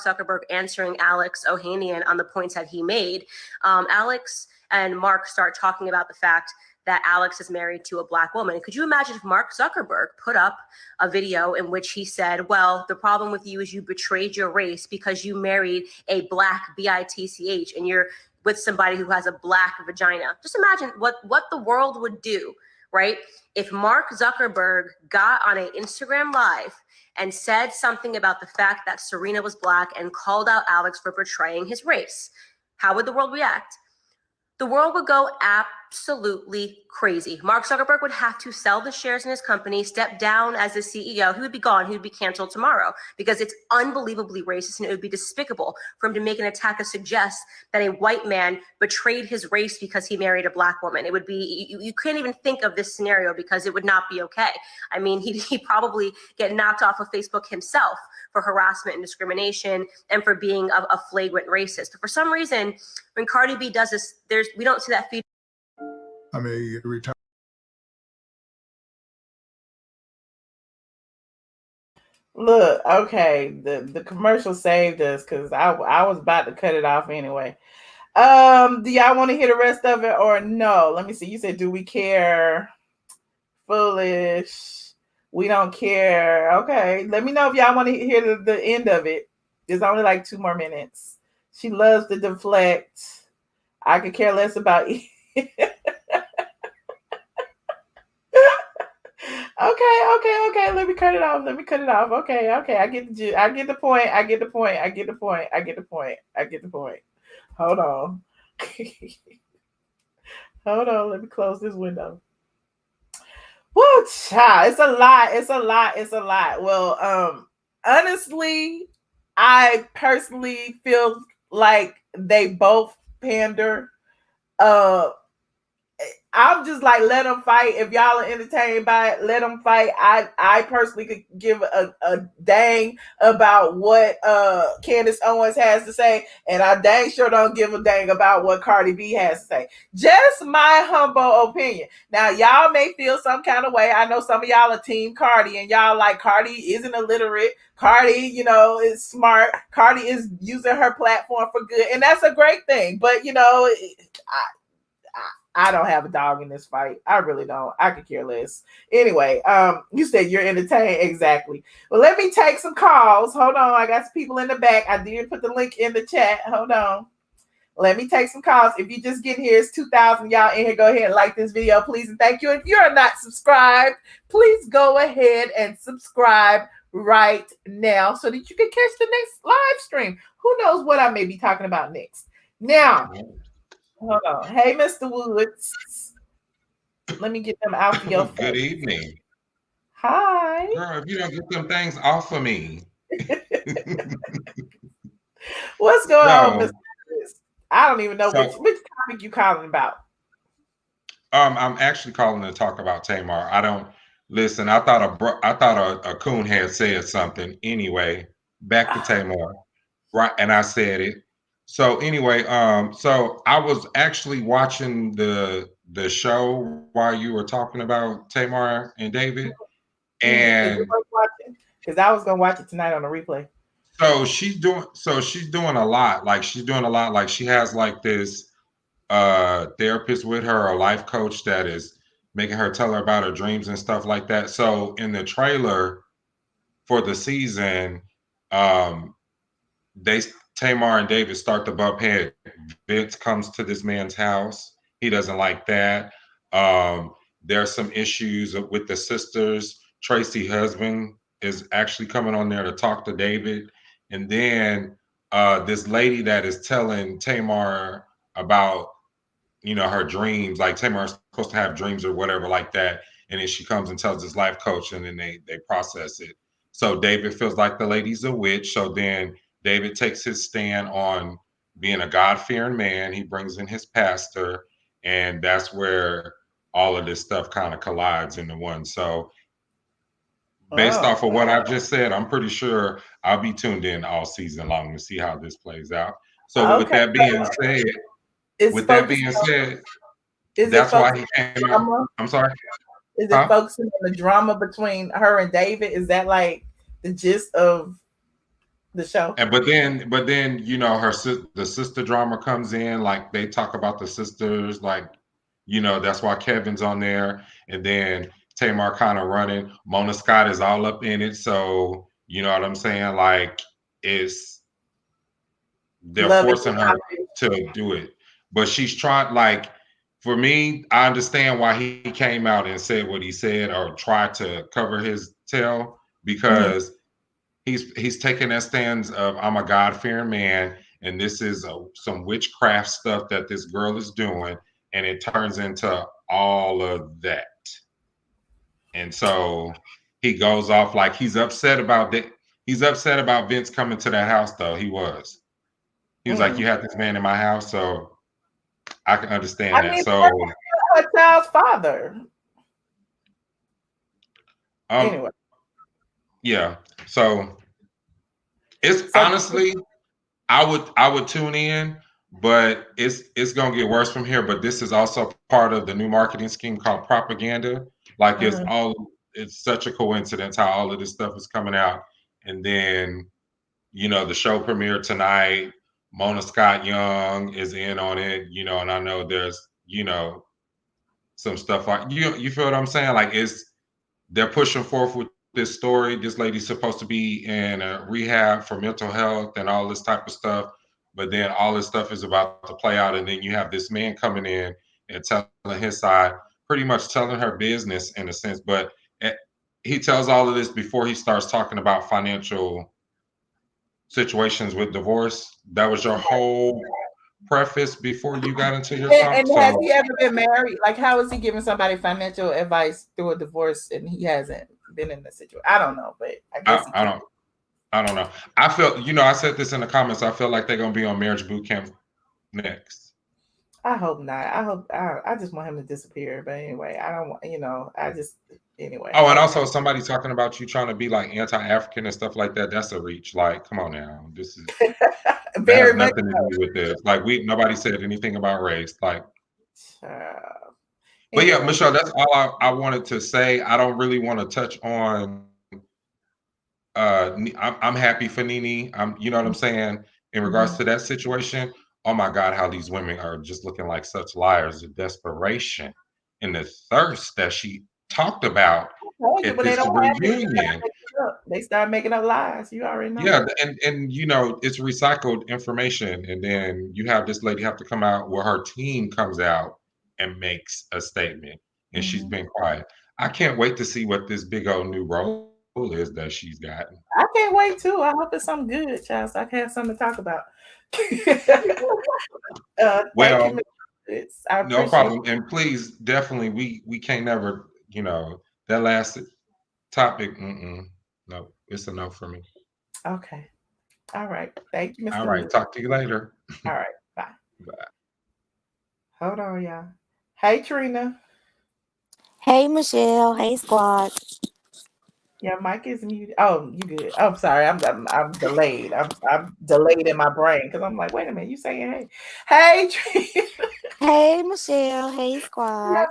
Zuckerberg answering Alex Ohanian on the points that he made, Alex and Mark start talking about the fact that Alex is married to a Black woman. Could you imagine if Mark Zuckerberg put up a video in which he said, well, the problem with you is you betrayed your race because you married a Black B-I-T-C-H and you're with somebody who has a Black vagina. Just imagine what the world would do, right? If Mark Zuckerberg got on an Instagram Live and said something about the fact that Serena was Black and called out Alex for betraying his race, how would the world react? The world would go absolutely crazy. Mark Zuckerberg would have to sell the shares in his company, step down as the CEO. He would be gone. He would be canceled tomorrow because it's unbelievably racist, and it would be despicable for him to make an attack that suggests that a white man betrayed his race because he married a black woman. It would be, you can't even think of this scenario because it would not be okay. I mean, he'd probably get knocked off of Facebook himself for harassment and discrimination and for being a flagrant racist. But for some reason, when Cardi B does this, we don't see that feed. I may retire. Look, okay, the commercial saved us because I was about to cut it off anyway. Do y'all want to hear the rest of it or no? Let me see. You said, do we care? Foolish. We don't care. Okay, let me know if y'all want to hear the end of it. There's only like 2 more minutes. She loves to deflect. I could care less about it. Okay. Let me cut it off. Okay. I get the point. Hold on. Let me close this window. Woo, child. It's a lot. Well, honestly, I personally feel like they both pander. I'm just like, let them fight. If y'all are entertained by it, let them fight. I personally could give a dang about what Candace Owens has to say, and I dang sure don't give a dang about what Cardi B has to say. Just my humble opinion. Now, y'all may feel some kind of way. I know some of y'all are team Cardi, and y'all like Cardi isn't illiterate. Cardi, is smart. Cardi is using her platform for good, and that's a great thing. But I don't have a dog in this fight. I really don't. I could care less. Anyway, you said you're entertained. Exactly. Well, let me take some calls. Hold on. I got some people in the back. I did put the link in the chat. Hold on. Let me take some calls. If you just get here, it's 2,000 y'all in here. Go ahead and like this video, please. And thank you. If you're not subscribed, please go ahead and subscribe right now so that you can catch the next live stream. Who knows what I may be talking about next. Now, hold on. Hey, Mr. Woods. Let me get them out for your Good evening. Hi. Girl, if you don't get them things off of me. What's going on, Mr. Woods? I don't even know which topic you calling about. I'm actually calling to talk about Tamar. I don't listen. I thought a coon had said something. Anyway, back to Tamar, right? And I said it. So anyway, so I was actually watching the show while you were talking about Tamar and David, and because I was gonna watch it tonight on the replay. So she's doing a lot. Like she's doing a lot. Like she has like this therapist with her, a life coach that is making her tell her about her dreams and stuff like that. So in the trailer for the season, Tamar and David start to bump head. Vince comes to this man's house. He doesn't like that. There's some issues with the sisters. Tracy's husband is actually coming on there to talk to David. And then this lady that is telling Tamar about, her dreams, like Tamar's supposed to have dreams or whatever like that. And then she comes and tells this life coach, and then they process it. So David feels like the lady's a witch. So then David takes his stand on being a God-fearing man. He brings in his pastor, and that's where all of this stuff kind of collides into one. So based off of what I've just said, I'm pretty sure I'll be tuned in all season long to see how this plays out. So with that being said, that's why he came out. I'm sorry? Is it focusing on the drama between her and David? Is that like the gist of the show? And but then the sister drama comes in. Like they talk about the sisters, like that's why Kevin's on there, and then Tamar kind of running. Mona Scott is all up in it, so you know what I'm saying. Like they're forcing her to do it, but she's trying. Like for me, I understand why he came out and said what he said or tried to cover his tail because. He's taking that stance of I'm a God-fearing man, and this is some witchcraft stuff that this girl is doing, and it turns into all of that. And so he goes off like he's upset about that. He's upset about Vince coming to that house, though. He was like, you had this man in my house, so I can understand that. So her child's father. anyway, yeah. So it's honestly, I would tune in, but it's gonna get worse from here. But this is also part of the new marketing scheme called propaganda. Like it's such a coincidence how all of this stuff is coming out, and then the show premiere tonight. Mona Scott Young is in on it, and I know there's some stuff like you feel what I'm saying? Like they're pushing forth with this story. This lady's supposed to be in a rehab for mental health and all this type of stuff, but then all this stuff is about to play out, and then you have this man coming in and telling his side, pretty much telling her business in a sense, but he tells all of this before he starts talking about financial situations with divorce. That was your whole preface before you got into your talk. And has he ever been married? Like, how is he giving somebody financial advice through a divorce and he hasn't been in the situation? I don't know, but I guess I don't know. I feel, I said this in the comments. I feel like they're gonna be on marriage boot camp next. I hope not. I just want him to disappear. But anyway, I don't want, anyway. Oh, and also somebody talking about you trying to be like anti-African and stuff like that. That's a reach. Like, come on now. This is very that has nothing to do with this. Like, nobody said anything about race. Like, but yeah, Michelle, that's all I wanted to say. I don't really want to touch on. I'm happy for Nene. You know what I'm saying? In regards to that situation, oh my God, how these women are just looking like such liars. The desperation and the thirst that she talked about at this reunion. They start making up lies. You already know. Yeah, and it's recycled information, and then you have this lady have to come out where her team comes out and makes a statement, and she's been quiet. I can't wait to see what this big old new role is that she's gotten. I can't wait too. I hope it's something good, child, so I can have something to talk about. Well, thank you, no problem. And please, definitely, we can't never, that last topic. No, it's a no for me. Okay. All right. Thank you, Mr. All right. Luke. Talk to you later. All right. Bye. Bye. Hold on, y'all. Hey, Trina. Hey, Michelle. Hey, squad. Your mic is muted. Oh, you good? Oh, I'm sorry. I'm delayed. I'm delayed in my brain because I'm like, wait a minute. You saying hey? Hey, Trina. Hey, Michelle. Hey, squad. Yes,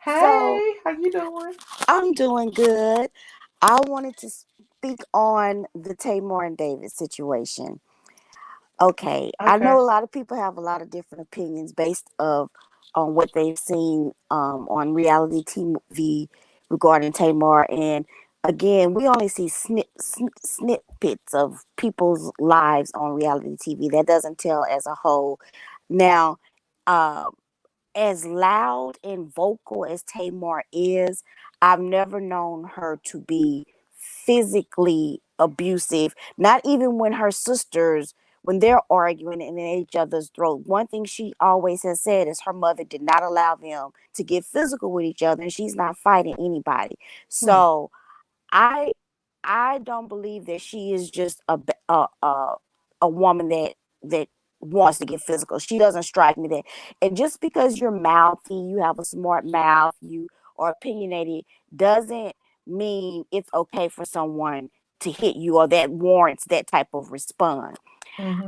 hey, how you doing? I'm doing good. I wanted to speak on the Tamar and David situation. Okay. I know a lot of people have a lot of different opinions based on what they've seen on reality TV regarding Tamar. And again, we only see snippets of people's lives on reality TV. That doesn't tell as a whole. Now, as loud and vocal as Tamar is, I've never known her to be physically abusive, not even when her sisters, when they're arguing and in each other's throat. One thing she always has said is her mother did not allow them to get physical with each other, and she's not fighting anybody. So I don't believe that she is just a woman that wants to get physical. She doesn't strike me that. And just because you're mouthy, you have a smart mouth, you are opinionated, doesn't mean it's okay for someone to hit you or that warrants that type of response.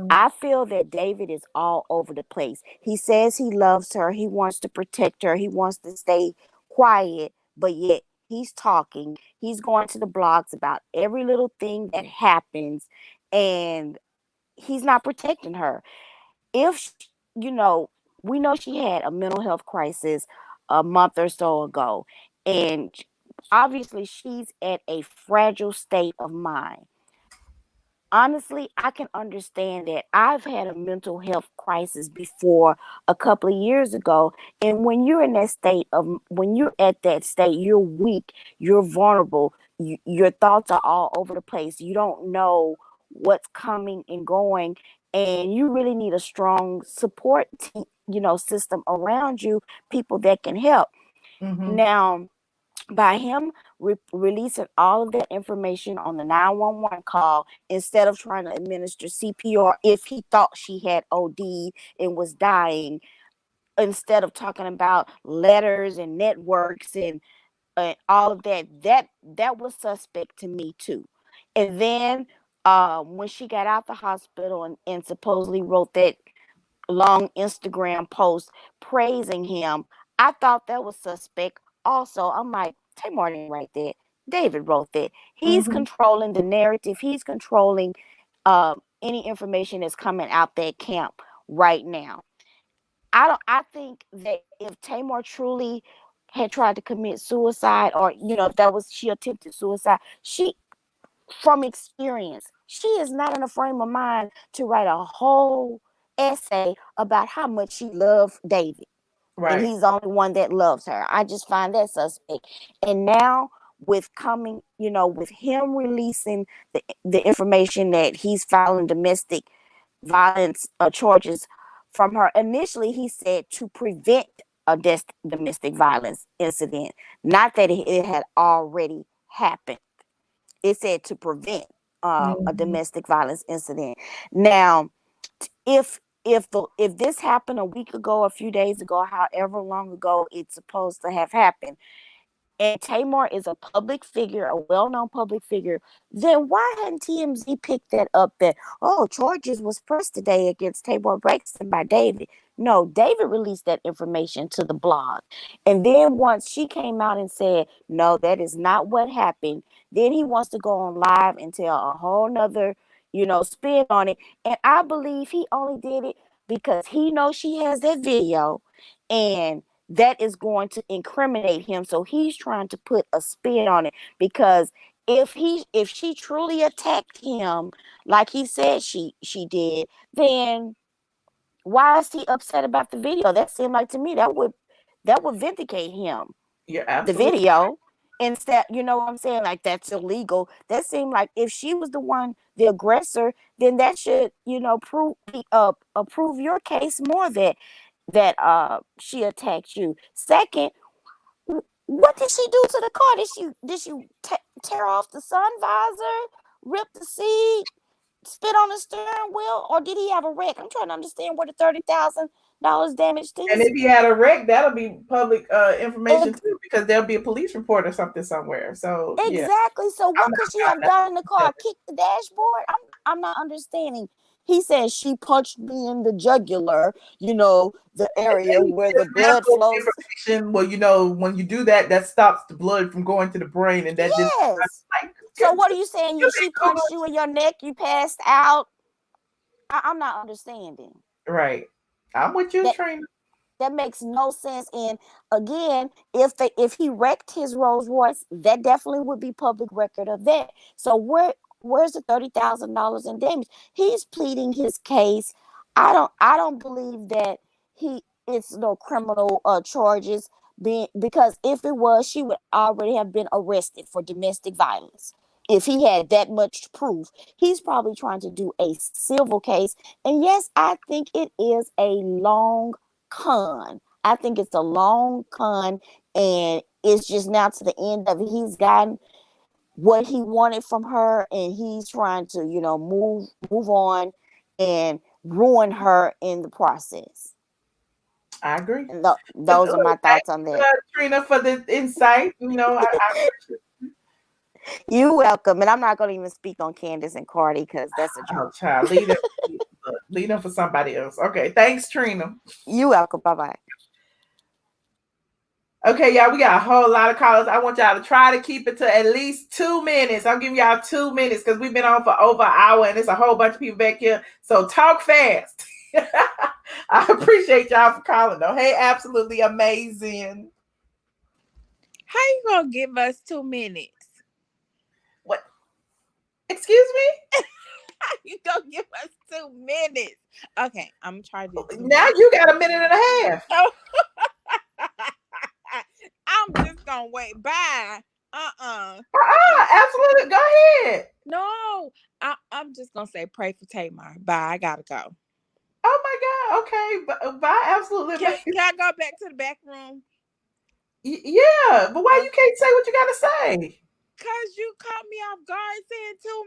I feel that David is all over the place. He says he loves her. He wants to protect her. He wants to stay quiet, but yet he's talking. He's going to the blogs about every little thing that happens, and he's not protecting her. If, we know she had a mental health crisis a month or so ago, and obviously she's at a fragile state of mind. Honestly, I can understand that. I've had a mental health crisis before a couple of years ago. And when you're in that state when you're at that state, you're weak, you're vulnerable, your thoughts are all over the place. You don't know what's coming and going, and you really need a strong support team, system around you, people that can help. Now, by him releasing all of that information on the 911 call, instead of trying to administer CPR if he thought she had OD and was dying, instead of talking about letters and networks and all of that was suspect to me too. And then when she got out the hospital and supposedly wrote that long Instagram post praising him, I thought that was suspect also. I'm like, Tamar didn't write that. David wrote that. He's controlling the narrative. He's controlling any information that's coming out that camp right now. I think that if Tamar truly had tried to commit suicide, or if that was she attempted suicide, from experience, she is not in a frame of mind to write a whole essay about how much she loved David. Right. And he's the only one that loves her. I just find that suspect. And now with him releasing the information that he's filing domestic violence charges from her. Initially, he said to prevent a domestic violence incident, not that it had already happened. It said to prevent a domestic violence incident. Now, if this happened a week ago, a few days ago, however long ago it's supposed to have happened, and Tamar is a public figure, a well-known public figure, then why hadn't TMZ picked that up that, charges was pressed today against Tamar Braxton by David? No, David released that information to the blog. And then once she came out and said, no, that is not what happened, then he wants to go on live and tell a whole nother, spin on it. And I believe he only did it because he knows she has that video, and that is going to incriminate him. So he's trying to put a spin on it, because if she truly attacked him like he said she did, then why is he upset about the video? That seemed like to me that would vindicate him. Yeah, absolutely. The video. Instead, you know what I'm saying? Like, that's illegal. That seemed like if she was the one, the aggressor, then that should, prove your case more that she attacked you. Second, what did she do to the car? Did she tear off the sun visor, rip the seat, spit on the steering wheel, or did he have a wreck? I'm trying to understand where the $30,000 damage to his. And if he had a wreck, that'll be public information too, because there'll be a police report or something somewhere. So exactly. Yeah. So what could she have done in the car? Kick the dashboard? I'm not understanding. He says she punched me in the jugular, the area where the blood flows. Well, when you do that, that stops the blood from going to the brain, and that So what are you saying? She punched you in your neck, you passed out? I'm not understanding. Right. I'm with you, Trina. That makes no sense. And again, if he wrecked his Rolls Royce, that definitely would be public record of that. So where's the $30,000 in damage? He's pleading his case. I don't believe that it's no criminal charges because if it was, she would already have been arrested for domestic violence. If he had that much proof, he's probably trying to do a civil case. And yes, I think it is a long con. I think it's a long con, and it's just now to the end of it. He's gotten what he wanted from her, and he's trying to, move on and ruin her in the process. I agree. And those are my thoughts on that. Trina, for the insight. I appreciate it. You're welcome. And I'm not going to even speak on Candace and Cardi because that's a joke. Child, leave them for somebody else. Okay, thanks, Trina. You're welcome. Bye-bye. Okay, y'all, we got a whole lot of callers. I want y'all to try to keep it to at least 2 minutes. I'm giving y'all 2 minutes because we've been on for over an hour, and there's a whole bunch of people back here. So talk fast. I appreciate y'all for calling, though. Hey, absolutely amazing. How you gonna give us 2 minutes? What? Excuse me? How you gonna give us 2 minutes? Okay, I'm trying to. Now you got 1.5 minutes. Oh. I'm just gonna wait. Bye. Absolutely. Go ahead. No. I'm just gonna say pray for Tamar. Bye. I gotta go. Oh my God. Okay. Bye. Absolutely. Can I go back to the back room? Yeah. But why you can't say what you gotta say? Cause you caught me off guard saying 2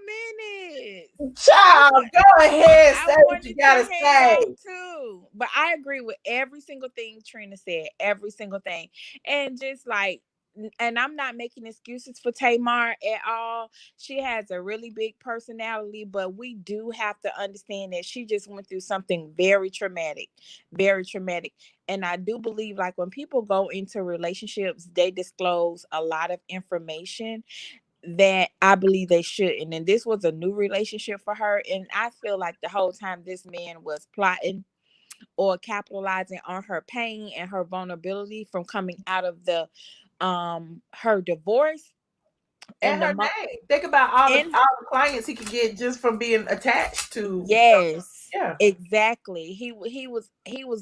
minutes. Child, go ahead. I Say what you wanted gotta to hang say. out too. But I agree with every single thing Trina said. Every single thing. And just like, and I'm not making excuses for Tamar at all. She has a really big personality, but we do have to understand that she just went through something very traumatic, very traumatic. And I do believe, like, when people go into relationships, they disclose a lot of information that I believe they shouldn't. And this was a new relationship for her. And I feel like the whole time this man was plotting or capitalizing on her pain and her vulnerability from coming out of the her divorce And her name. Think about all the clients he could get just from being attached to. Yes. Yeah. Exactly. He was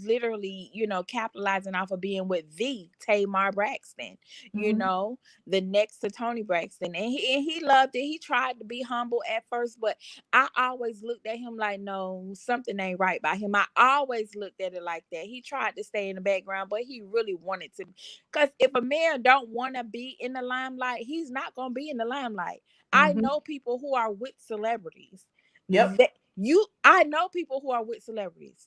literally, capitalizing off of being with the Tamar Braxton, the next to Tony Braxton. And he loved it. He tried to be humble at first, but I always looked at him like, no, something ain't right by him. I always looked at it like that. He tried to stay in the background, but he really wanted to. Because if a man don't want to be in the limelight, he's not going to be in the limelight. I know people who are with celebrities. Yep. I know people who are with celebrities.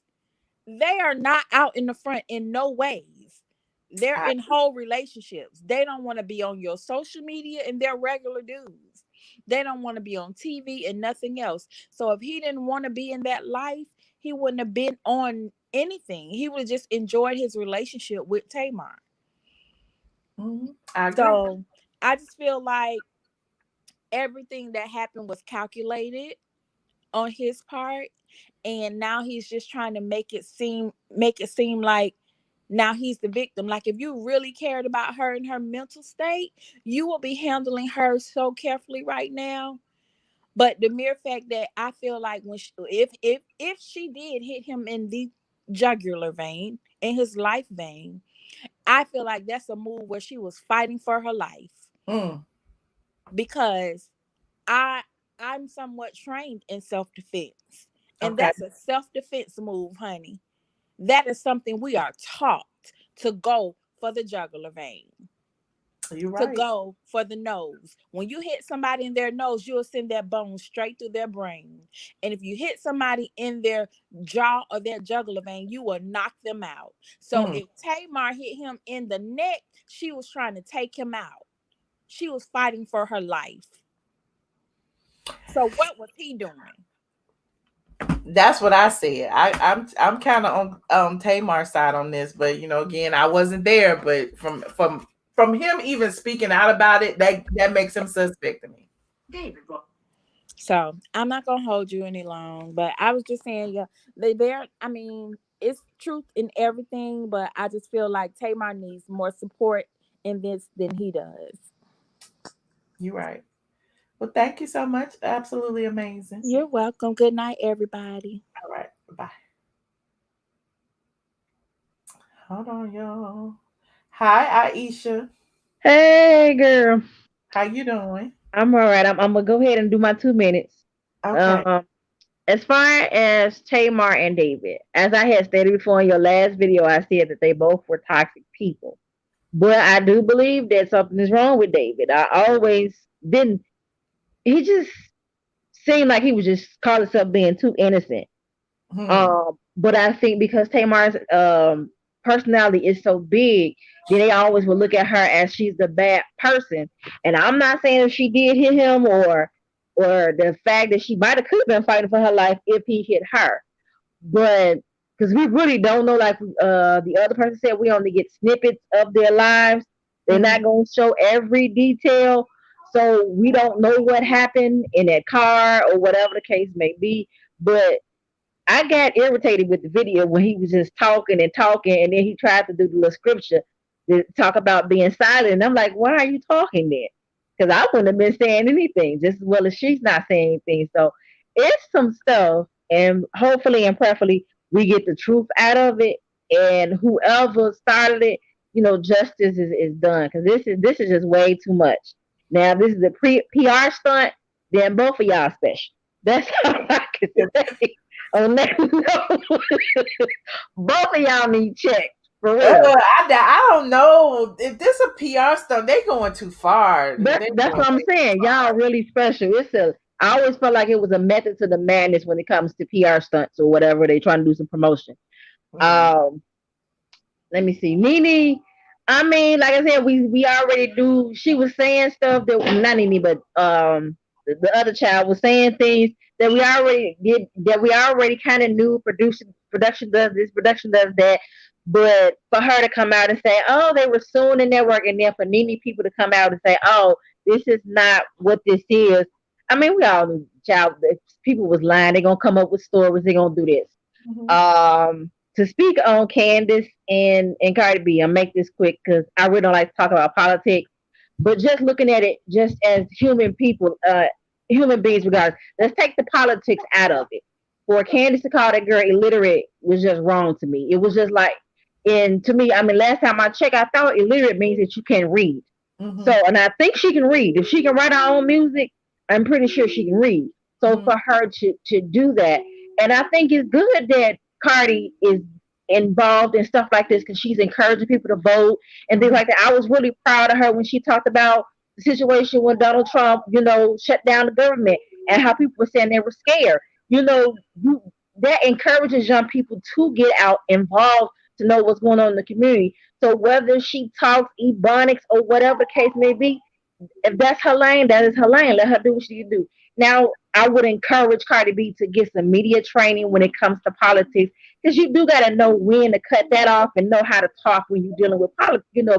They are not out in the front in no ways. They're in whole relationships. They don't want to be on your social media, and they're regular dudes. They don't want to be on TV and nothing else. So if he didn't want to be in that life, he wouldn't have been on anything. He would have just enjoyed his relationship with Tamar. I agree. So I just feel like everything that happened was calculated on his part, and now he's just trying to make it seem like now he's the victim. Like, if you really cared about her and her mental state, you will be handling her so carefully right now. But the mere fact that I feel like if she did hit him in the jugular vein, in his life vein, I feel like that's a move where she was fighting for her life. Because I'm somewhat trained in self-defense. And that's a self-defense move, honey. That is something we are taught to go for the jugular vein. You're right. To go for the nose. When you hit somebody in their nose, you'll send that bone straight through their brain. And if you hit somebody in their jaw or their jugular vein, you will knock them out. So if Tamar hit him in the neck, she was trying to take him out. She was fighting for her life. So what was he doing? That's what I said. I'm kind of on Tamar's side on this, but again, I wasn't there. But from him even speaking out about it, that makes him suspect to me. David. So I'm not gonna hold you any long, but I was just saying, I mean, it's truth in everything, but I just feel like Tamar needs more support in this than he does. You're right. Well, thank you so much. Absolutely amazing. You're welcome. Good night, everybody. All right. Bye. Hold on, y'all. Hi, Aisha. Hey, girl. How you doing? I'm all right. I'm gonna go ahead and do my 2 minutes. Okay. As far as Tamar and David, as I had stated before in your last video, I said that they both were toxic people. But I do believe that something is wrong with David. I always didn't. He just seemed like he was just calling himself being too innocent. But I think because Tamar's personality is so big, then they always will look at her as she's the bad person. And I'm not saying if she did hit him or the fact that she might have could have been fighting for her life if he hit her. But because we really don't know, like the other person said, we only get snippets of their lives. They're not going to show every detail. So we don't know what happened in that car or whatever the case may be. But I got irritated with the video when he was just talking, and then he tried to do the little scripture to talk about being silent. And I'm like, why are you talking then? Because I wouldn't have been saying anything just as well as she's not saying anything. So it's some stuff, and hopefully and prayerfully we get the truth out of it. And whoever started it, justice is done, because this is just way too much. Now, this is a PR stunt, then both of y'all special. That's all I can say on that note. Both of y'all need checks. For real. I don't know if this a PR stuff. They going too far. That's what I'm saying. Y'all are really special. I always felt like it was a method to the madness when it comes to PR stunts or whatever. They trying to do some promotion. Mm-hmm. Let me see. Nene, I mean, like I said, we already do. She was saying stuff that not Nene, but the other child was saying things that we already did, that we already kind of knew. Production does this, production does that. But for her to come out and say, "Oh, they were suing the network," and then for Nene people to come out and say, "Oh, this is not what this is." I mean, we all knew, child. If people was lying, they're gonna come up with stories. They're gonna do this. Mm-hmm. To speak on Candace and Cardi B, I'll make this quick because I really don't like to talk about politics. But just looking at it, just as human people, human beings, regardless, let's take the politics out of it. For Candace to call that girl illiterate was just wrong to me. It was just like, and to me, I mean, last time I checked, I thought illiterate means that you can't read. Mm-hmm. So, and I think she can read. If she can write her own music, I'm pretty sure she can read. So for her to do that, and I think it's good that Cardi is involved in stuff like this because she's encouraging people to vote and things like that. I was really proud of her when she talked about the situation when Donald Trump, shut down the government and how people were saying they were scared. That encourages young people to get out involved to know what's going on in the community. So whether she talks ebonics or whatever the case may be, if that's her lane, that is her lane. Let her do what she do. Now, I would encourage Cardi B to get some media training when it comes to politics, because you do got to know when to cut that off and know how to talk when you're dealing with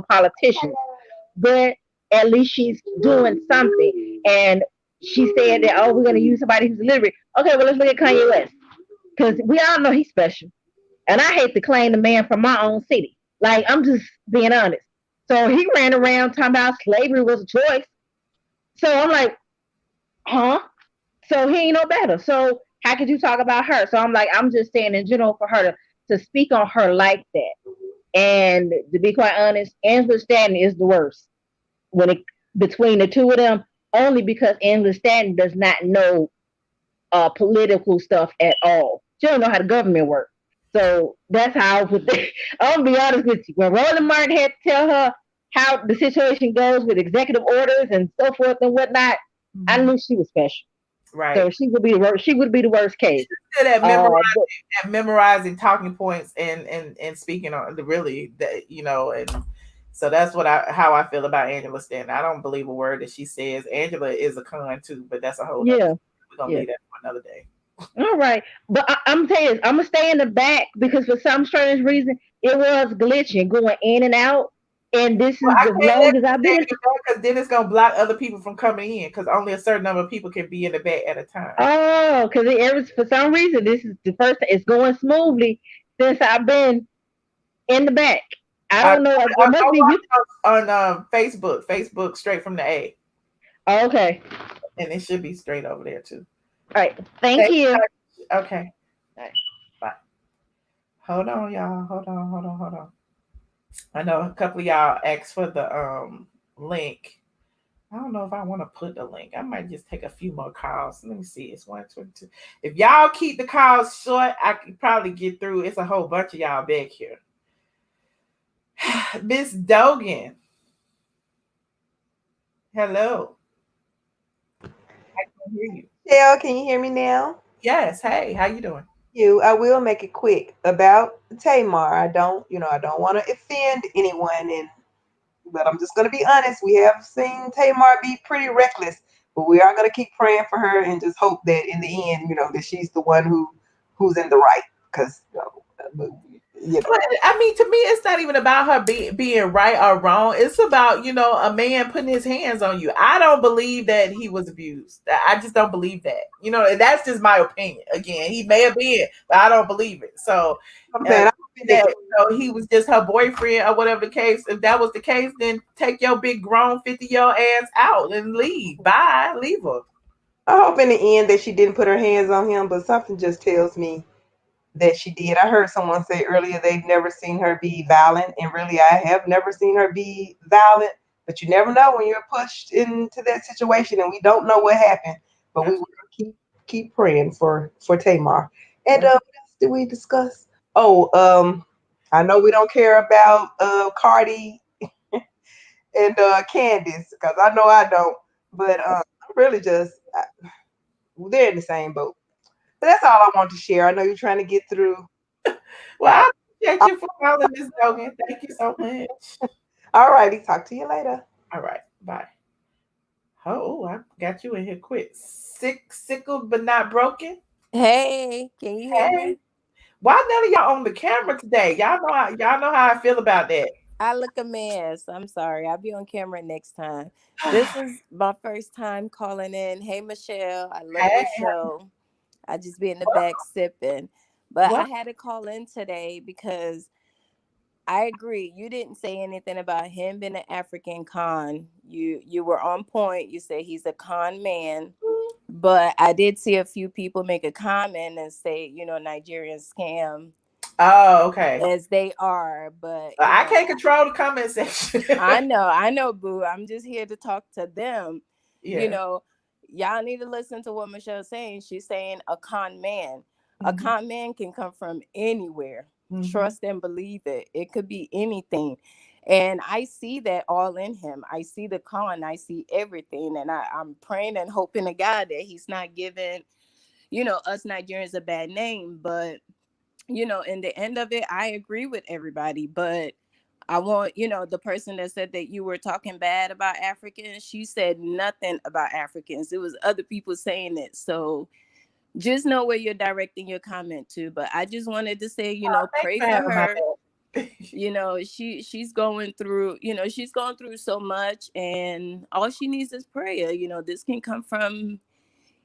politicians. But at least she's doing something. And she said that, oh, we're going to use somebody who's illiterate. Okay, well, let's look at Kanye West, because we all know he's special. And I hate to claim the man from my own city. Like, I'm just being honest. So he ran around talking about slavery was a choice. So I'm like, huh? So he ain't no better. So how could you talk about her? So I'm like, I'm just saying in general for her to speak on her like that. And to be quite honest, Angela Stanton is the worst between the two of them, only because Angela Stanton does not know political stuff at all. She don't know how the government works. So that's how I would think. I'm gonna be honest with you. When Roland Martin had to tell her how the situation goes with executive orders and so forth and whatnot, I knew she was special. Right. So she would be the worst. She would be the worst case. She's good at memorizing talking points and speaking on really that, and so that's how I feel about Angela Stanton. I don't believe a word that she says. Angela is a con too, but that's a whole other thing. We're gonna leave that for another day. All right, but I'm telling you, I'm gonna stay in the back because for some strange reason it was glitching, going in and out. And this is as long as I've been because then it's gonna block other people from coming in because only a certain number of people can be in the back at a time. Oh, because for some reason this is the first. It's going smoothly since I've been in the back. I don't know. It must be on Facebook straight from the A. Oh, okay, and it should be straight over there too. All right, thank you. Okay, all right. Bye. Hold on, y'all. Hold on. I know a couple of y'all asked for the link. I don't know if I want to put the link. I might just take a few more calls. Let me see. It's 122. If y'all keep the calls short, I can probably get through. It's a whole bunch of y'all back here. Miss Dogan. Hello. I can hear you. Shell, can you hear me now? Yes. Hey, how you doing? I will make it quick about Tamar. I don't want to offend anyone, but I'm just going to be honest. We have seen Tamar be pretty reckless, but we are going to keep praying for her and just hope that in the end, that she's the one who's in the right. Because But, I mean, to me, it's not even about her being right or wrong. It's about, a man putting his hands on you. I don't believe that he was abused. I just don't believe that. That's just my opinion. Again, he may have been, but I don't believe it. So, he was just her boyfriend or whatever the case. If that was the case, then take your big grown 50-year-old ass out and leave. Bye. Leave her. I hope in the end that she didn't put her hands on him, but something just tells me that she did. I heard someone say earlier they've never seen her be violent, and really I have never seen her be violent, but you never know when you're pushed into that situation, and we don't know what happened, but we will keep keep praying for Tamar. And what else did we discuss? Oh, I know we don't care about Cardi and Candace, because I know I don't. But I'm really just they're in the same boat. But that's all I want to share. I know you're trying to get through. Well, I appreciate you for calling, Miss Logan. Thank you so much. All righty. Talk to you later. All right. Bye. Oh, I got you in here quick. Sickled but not broken. Hey, can you hear me? Why none of y'all on the camera today? Y'all know how I feel about that. I look a mess. I'm sorry. I'll be on camera next time. This is my first time calling in. Hey, Michelle. I love your show. I just be in the back sipping. But I had to call in today because I agree. You didn't say anything about him being an African con. You were on point. You said he's a con man. But I did see a few people make a comment and say, Nigerian scam. Oh, okay. As they are, but I can't control the comment section. I know, boo. I'm just here to talk to them. Yeah. Y'all need to listen to what Michelle's saying. She's saying a con man. Mm-hmm. A con man can come from anywhere. Mm-hmm. Trust and believe it. It could be anything. And I see that all in him. I see the con. I see everything. And I'm praying and hoping to God that he's not giving, us Nigerians a bad name. But in the end of it, I agree with everybody, but I want, the person that said that you were talking bad about Africans, she said nothing about Africans. It was other people saying it. So just know where you're directing your comment to. But I just wanted to say, pray for her. She's going through, she's going through so much, and all she needs is prayer. This can come from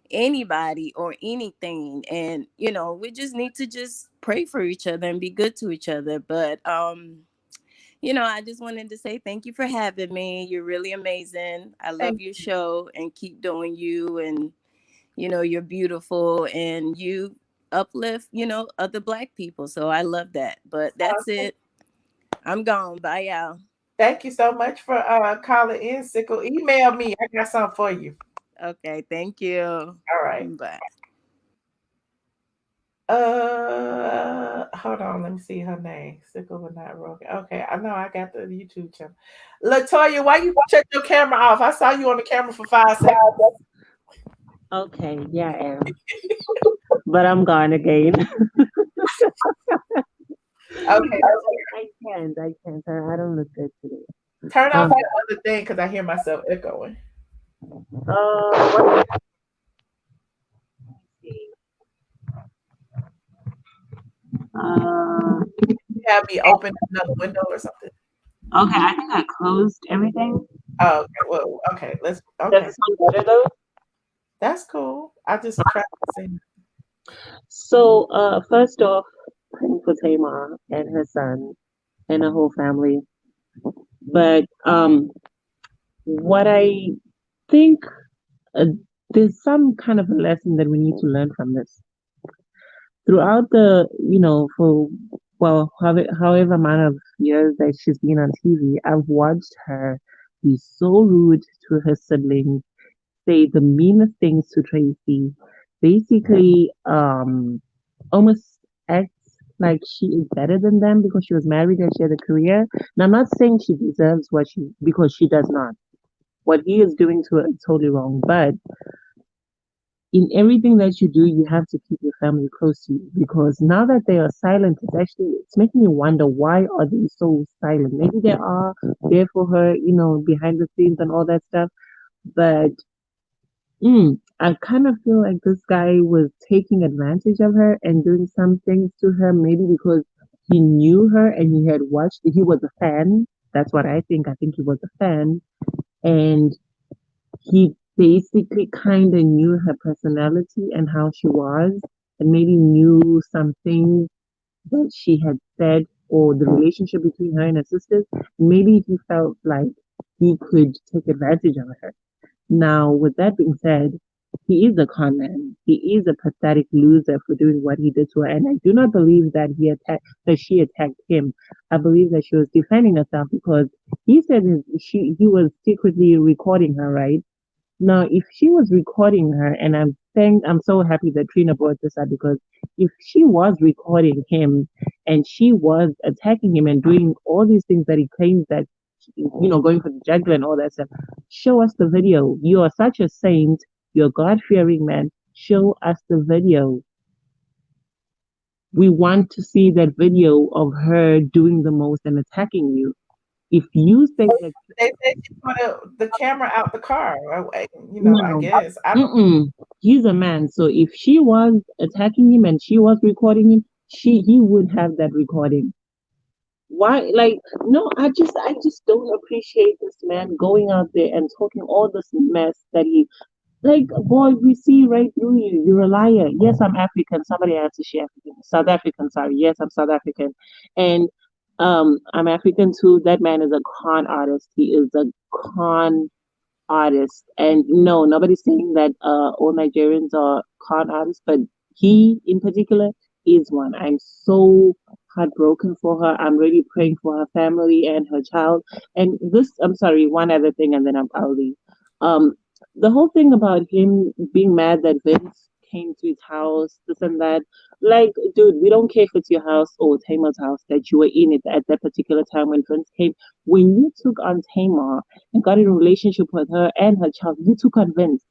anybody or anything, and we just need to just pray for each other and be good to each other. But I just wanted to say thank you for having me. You're really amazing. I love your show, and keep doing you, and you're beautiful, and you uplift other Black people, so I love that. But that's it. I'm gone. Bye, y'all. Thank you so much for calling in, Sickle. Email me. I got something for you. Okay, thank you. All right. Bye. Hold on. Let me see her name. Sickle but not broken. Okay, I know I got the YouTube channel. Latoya, why you shut your camera off? I saw you on the camera for 5 seconds. Okay, yeah, I am. But I'm gone again. Okay. I can't. I don't look good today. Turn off that other thing because I hear myself echoing. Have me open another window or something. Okay, I think I closed everything. Oh, okay. Well, okay. Let's. Okay. Does it sound better though? That's cool. I just practicing. So, first off, praying for Tamar and her son and her whole family. But what I think there's some kind of a lesson that we need to learn from this. Throughout the, however amount of years that she's been on TV, I've watched her be so rude to her siblings, say the meanest things to Tracy, basically almost act like she is better than them because she was married and she had a career. And I'm not saying she deserves because she does not. What he is doing to her is totally wrong. But in everything that you do, you have to keep your family close to you, because now that they are silent, it's making me wonder, why are they so silent? Maybe they are there for her, behind the scenes and all that stuff. But I kind of feel like this guy was taking advantage of her and doing some things to her, maybe because he knew her and he was a fan. That's what I think. I think he was a fan. And he basically kind of knew her personality and how she was, and maybe knew some things that she had said, or the relationship between her and her sisters. Maybe he felt like he could take advantage of her. Now, with that being said, he is a con man. He is a pathetic loser for doing what he did to her. And I do not believe that she attacked him. I believe that she was defending herself, because he said he was secretly recording her, right? Now, if she was recording her, and I'm so happy that Trina brought this up, because if she was recording him and she was attacking him and doing all these things that he claims that, going for the jugular and all that stuff, show us the video. You are such a saint. You're a God-fearing man. Show us the video. We want to see that video of her doing the most and attacking you. If you think that they said she put the camera out the car, I no, guess I don't. He's a man, so if she was attacking him and she was recording him, he would have that recording. Why? Like, no, I just don't appreciate this man going out there and talking all this mess that he. Like, boy, we see right through you. You're a liar. Yes, I'm African. Somebody answer she African. South African, sorry. Yes, I'm South African. And I'm African too. That man is a con artist. He is a con artist. And no, nobody's saying that all Nigerians are con artists, but he in particular is one. I'm so heartbroken for her. I'm really praying for her family and her child. And this, I'm sorry, one other thing, and then I'll leave. The whole thing about him being mad that Vince came to his house, this and that. Like, dude, we don't care if it's your house or Tamar's house that you were in it at that particular time when Vince came. When you took on Tamar and got in a relationship with her and her child, you took on Vince.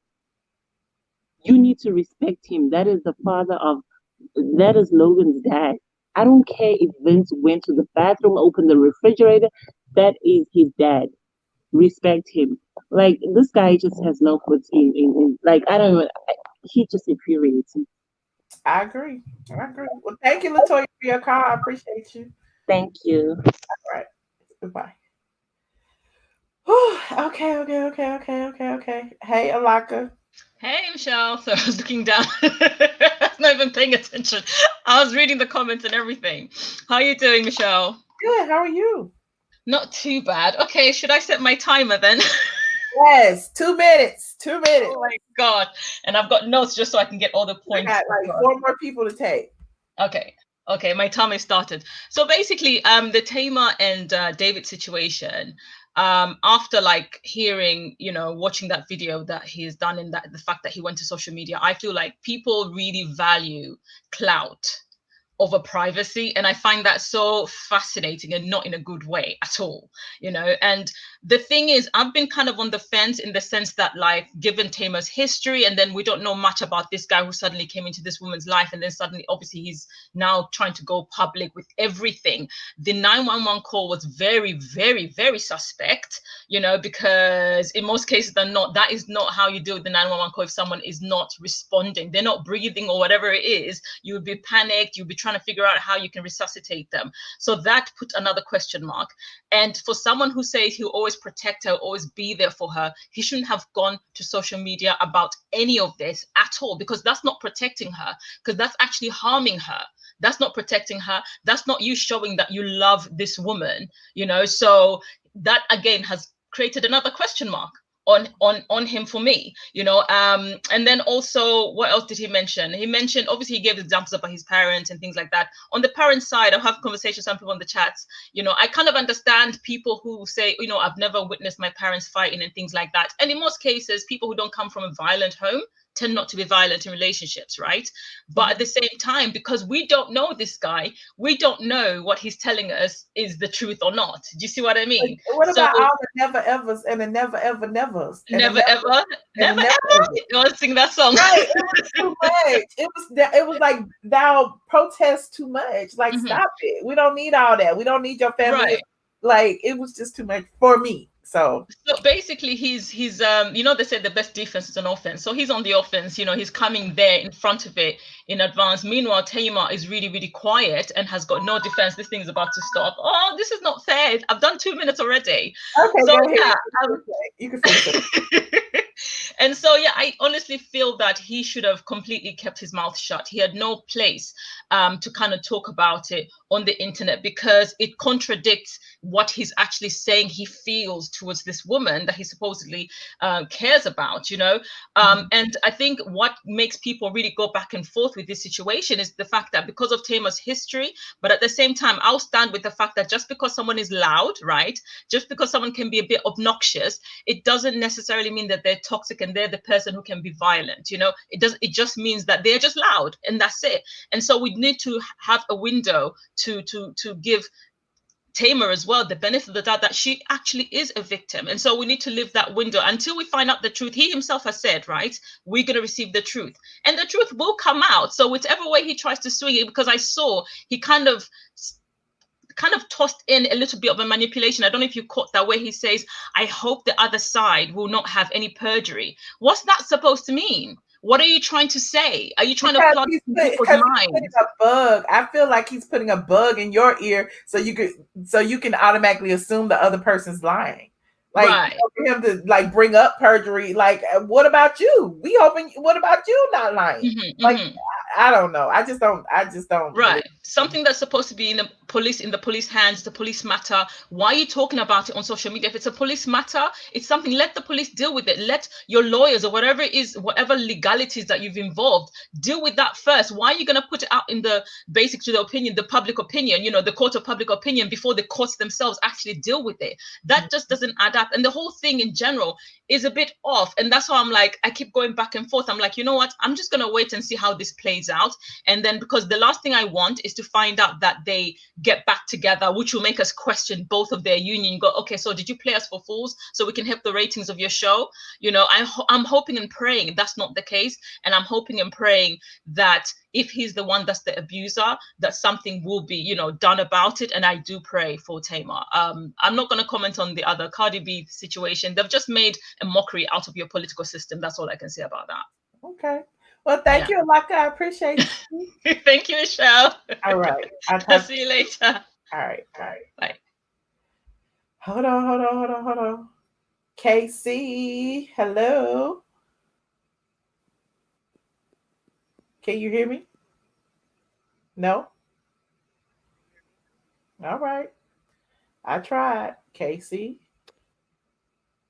You need to respect him. That is that is Logan's dad. I don't care if Vince went to the bathroom, opened the refrigerator. That is his dad. Respect him. Like, this guy just has no foot in like, I don't know. He just infuriates me. I agree. Well, thank you, Latoya, for your call. I appreciate you. Thank you. All right. Goodbye. Okay. Hey, Alaka. Hey, Michelle. So I was looking down. I was not even paying attention. I was reading the comments and everything. How are you doing, Michelle? Good. How are you? Not too bad. Okay, should I set my timer then? Yes, 2 minutes. 2 minutes. Oh my God. And I've got notes just so I can get all the points. I got like 4 more people to take. Okay, my timer started. So basically, the Tamar and David situation, after like hearing, watching that video that he's done and the fact that he went to social media, I feel like people really value clout over privacy, and I find that so fascinating and not in a good way at all, and the thing is, I've been kind of on the fence in the sense that, like, given Tamar's history, and then we don't know much about this guy who suddenly came into this woman's life, and then suddenly obviously he's now trying to go public with everything. The 911 call was very, very, very suspect, because in most cases that is not how you deal with the 911 call. If someone is not responding, they're not breathing or whatever it is, you would be panicked, you'd be trying to figure out how you can resuscitate them. So that put another question mark. And for someone who says he'll always protect her, always be there for her, he shouldn't have gone to social media about any of this at all, because that's not protecting her, because that's actually harming her. That's not protecting her. That's not you showing that you love this woman, so that again has created another question mark on him for me, and then also, what else did he mention? He mentioned, obviously he gave examples about his parents and things like that. On the parent side, I'll have conversations with some people on the chats, I kind of understand people who say, I've never witnessed my parents fighting and things like that. And in most cases, people who don't come from a violent home tend not to be violent in relationships, right? But at the same time, because we don't know this guy, we don't know what he's telling us is the truth or not. Do you see what I mean? What about all the never evers and the never ever nevers? Never ever. You want to sing that song? Right. It was too much. It was like, thou protest too much. Like, stop it. We don't need all that. We don't need your family. Right. Like, it was just too much for me. So basically, he's they said the best defense is an offense. So he's on the offense. He's coming there in front of it in advance. Meanwhile, Tamar is really, really quiet and has got no defense. This thing is about to stop. Oh, this is not fair. I've done 2 minutes already. Okay, so go ahead. Yeah, you can finish it. And so, yeah, I honestly feel that he should have completely kept his mouth shut. He had no place to kind of talk about it on the internet, because it contradicts what he's actually saying he feels towards this woman that he supposedly cares about, and I think what makes people really go back and forth with this situation is the fact that because of Tamar's history, but at the same time, I'll stand with the fact that just because someone is loud, right, just because someone can be a bit obnoxious, it doesn't necessarily mean that they're toxic and and they're the person who can be violent. It just means that they're just loud, and that's it. And so we need to have a window to give Tamar as well the benefit of the doubt that she actually is a victim. And so we need to live that window until we find out the truth. He himself has said, right, we're going to receive the truth, and the truth will come out. So whichever way he tries to swing it, because I saw he kind of tossed in a little bit of a manipulation. I don't know if you caught that, where he says, I hope the other side will not have any perjury. What's that supposed to mean? What are you trying to say? Are you trying to plug people's minds? He's putting a bug. I feel like he's putting a bug in your ear so you can automatically assume the other person's lying. Like, right. For him to like bring up perjury, like, what about you? What about you not lying? I don't know. I just don't. Right. Something that's supposed to be in the police hands, the police matter. Why are you talking about it on social media? If it's a police matter, it's something, let the police deal with it. Let your lawyers or whatever it is, whatever legalities that you've involved, deal with that first. Why are you going to put it out in the the public opinion, the court of public opinion, before the courts themselves actually deal with it? That just doesn't add up. And the whole thing in general is a bit off. And that's why I'm like, I keep going back and forth. I'm like, you know what? I'm just going to wait and see how this plays out. And then, because the last thing I want is to find out that they get back together, which will make us question both of their union. Go, okay, so did you play us for fools so we can help the ratings of your show? I'm hoping and praying that's not the case. And I'm hoping and praying that if he's the one that's the abuser, that something will be, done about it. And I do pray for Tamar. I'm not going to comment on the other Cardi B situation. They've just made a mockery out of your political system. That's all I can say about that. Okay. Well, thank you, Alaka. I appreciate you. Thank you, Michelle. All right. I'll see you later. All right. Bye. Hold on. KC, hello. Can you hear me? No? All right. I tried. Casey.